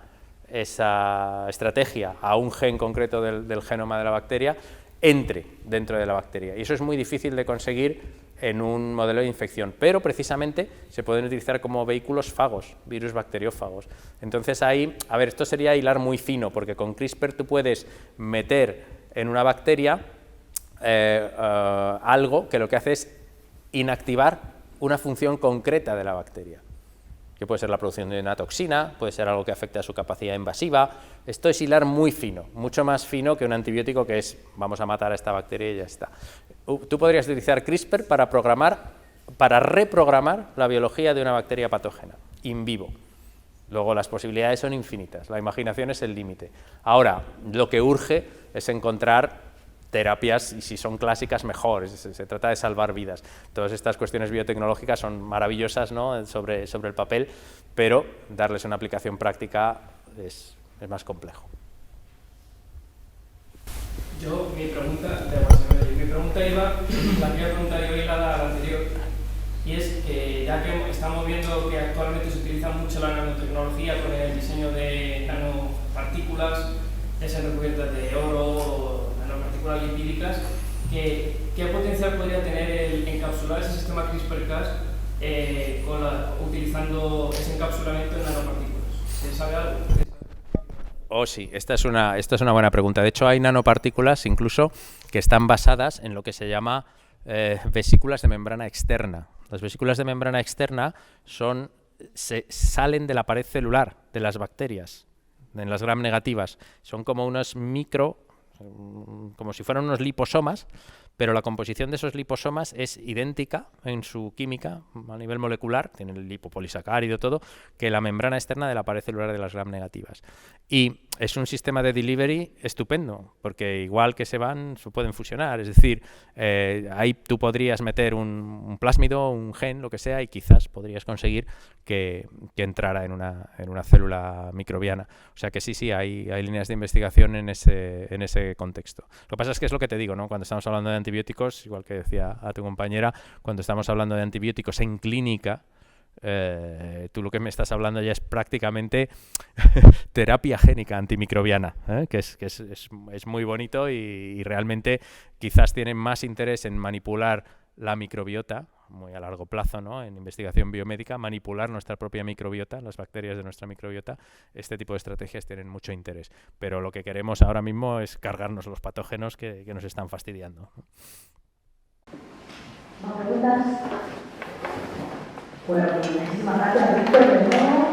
estrategia a un gen concreto del genoma de la bacteria, entre dentro de la bacteria. Y eso es muy difícil de conseguir en un modelo de infección, pero precisamente se pueden utilizar como vehículos fagos, virus bacteriófagos. Entonces ahí, a ver, esto sería hilar muy fino, porque con CRISPR tú puedes meter en una bacteria algo que lo que hace es inactivar una función concreta de la bacteria, que puede ser la producción de una toxina, puede ser algo que afecte a su capacidad invasiva. Esto es hilar muy fino, mucho más fino que un antibiótico, que es vamos a matar a esta bacteria y ya está. Tú podrías utilizar CRISPR para reprogramar la biología de una bacteria patógena, in vivo. Luego las posibilidades son infinitas, la imaginación es el límite. Ahora, lo que urge es encontrar terapias, y si son clásicas, mejor. Se trata de salvar vidas. Todas estas cuestiones biotecnológicas son maravillosas, ¿no?, sobre el papel, pero darles una aplicación práctica es más complejo. Mi pregunta iba, la primera pregunta iba hilada a la anterior, y es que ya que estamos viendo que actualmente se utiliza mucho la nanotecnología con el diseño de nanopartículas, ya sean recubiertas de oro o nanopartículas lipídicas, ¿qué potencial podría tener el encapsular ese sistema CRISPR-Cas utilizando ese encapsulamiento en nanopartículas? ¿Se sabe algo? Oh, sí, esta es una buena pregunta. De hecho, hay nanopartículas incluso que están basadas en lo que se llama vesículas de membrana externa. Las vesículas de membrana externa salen de la pared celular de las bacterias, en las gram negativas. Son como unos como si fueran unos liposomas, pero la composición de esos liposomas es idéntica en su química a nivel molecular, tiene el lipopolisacárido, todo, que la membrana externa de la pared celular de las gram negativas. Y es un sistema de delivery estupendo, porque igual que se pueden fusionar, es decir, ahí tú podrías meter un plásmido, un gen, lo que sea, y quizás podrías conseguir que entrara en una célula microbiana. O sea que sí, hay líneas de investigación en ese contexto. Lo que pasa es que es lo que te digo, ¿no? Cuando estamos hablando de antibióticos, igual que decía a tu compañera, cuando estamos hablando de antibióticos en clínica, tú lo que me estás hablando ya es prácticamente terapia génica antimicrobiana, que es muy bonito y realmente quizás tienen más interés en manipular la microbiota, muy a largo plazo, ¿no?, en investigación biomédica, manipular nuestra propia microbiota, las bacterias de nuestra microbiota. Este tipo de estrategias tienen mucho interés, pero lo que queremos ahora mismo es cargarnos los patógenos que nos están fastidiando. ¿Más preguntas? Bueno, muchísimas gracias, Víctor.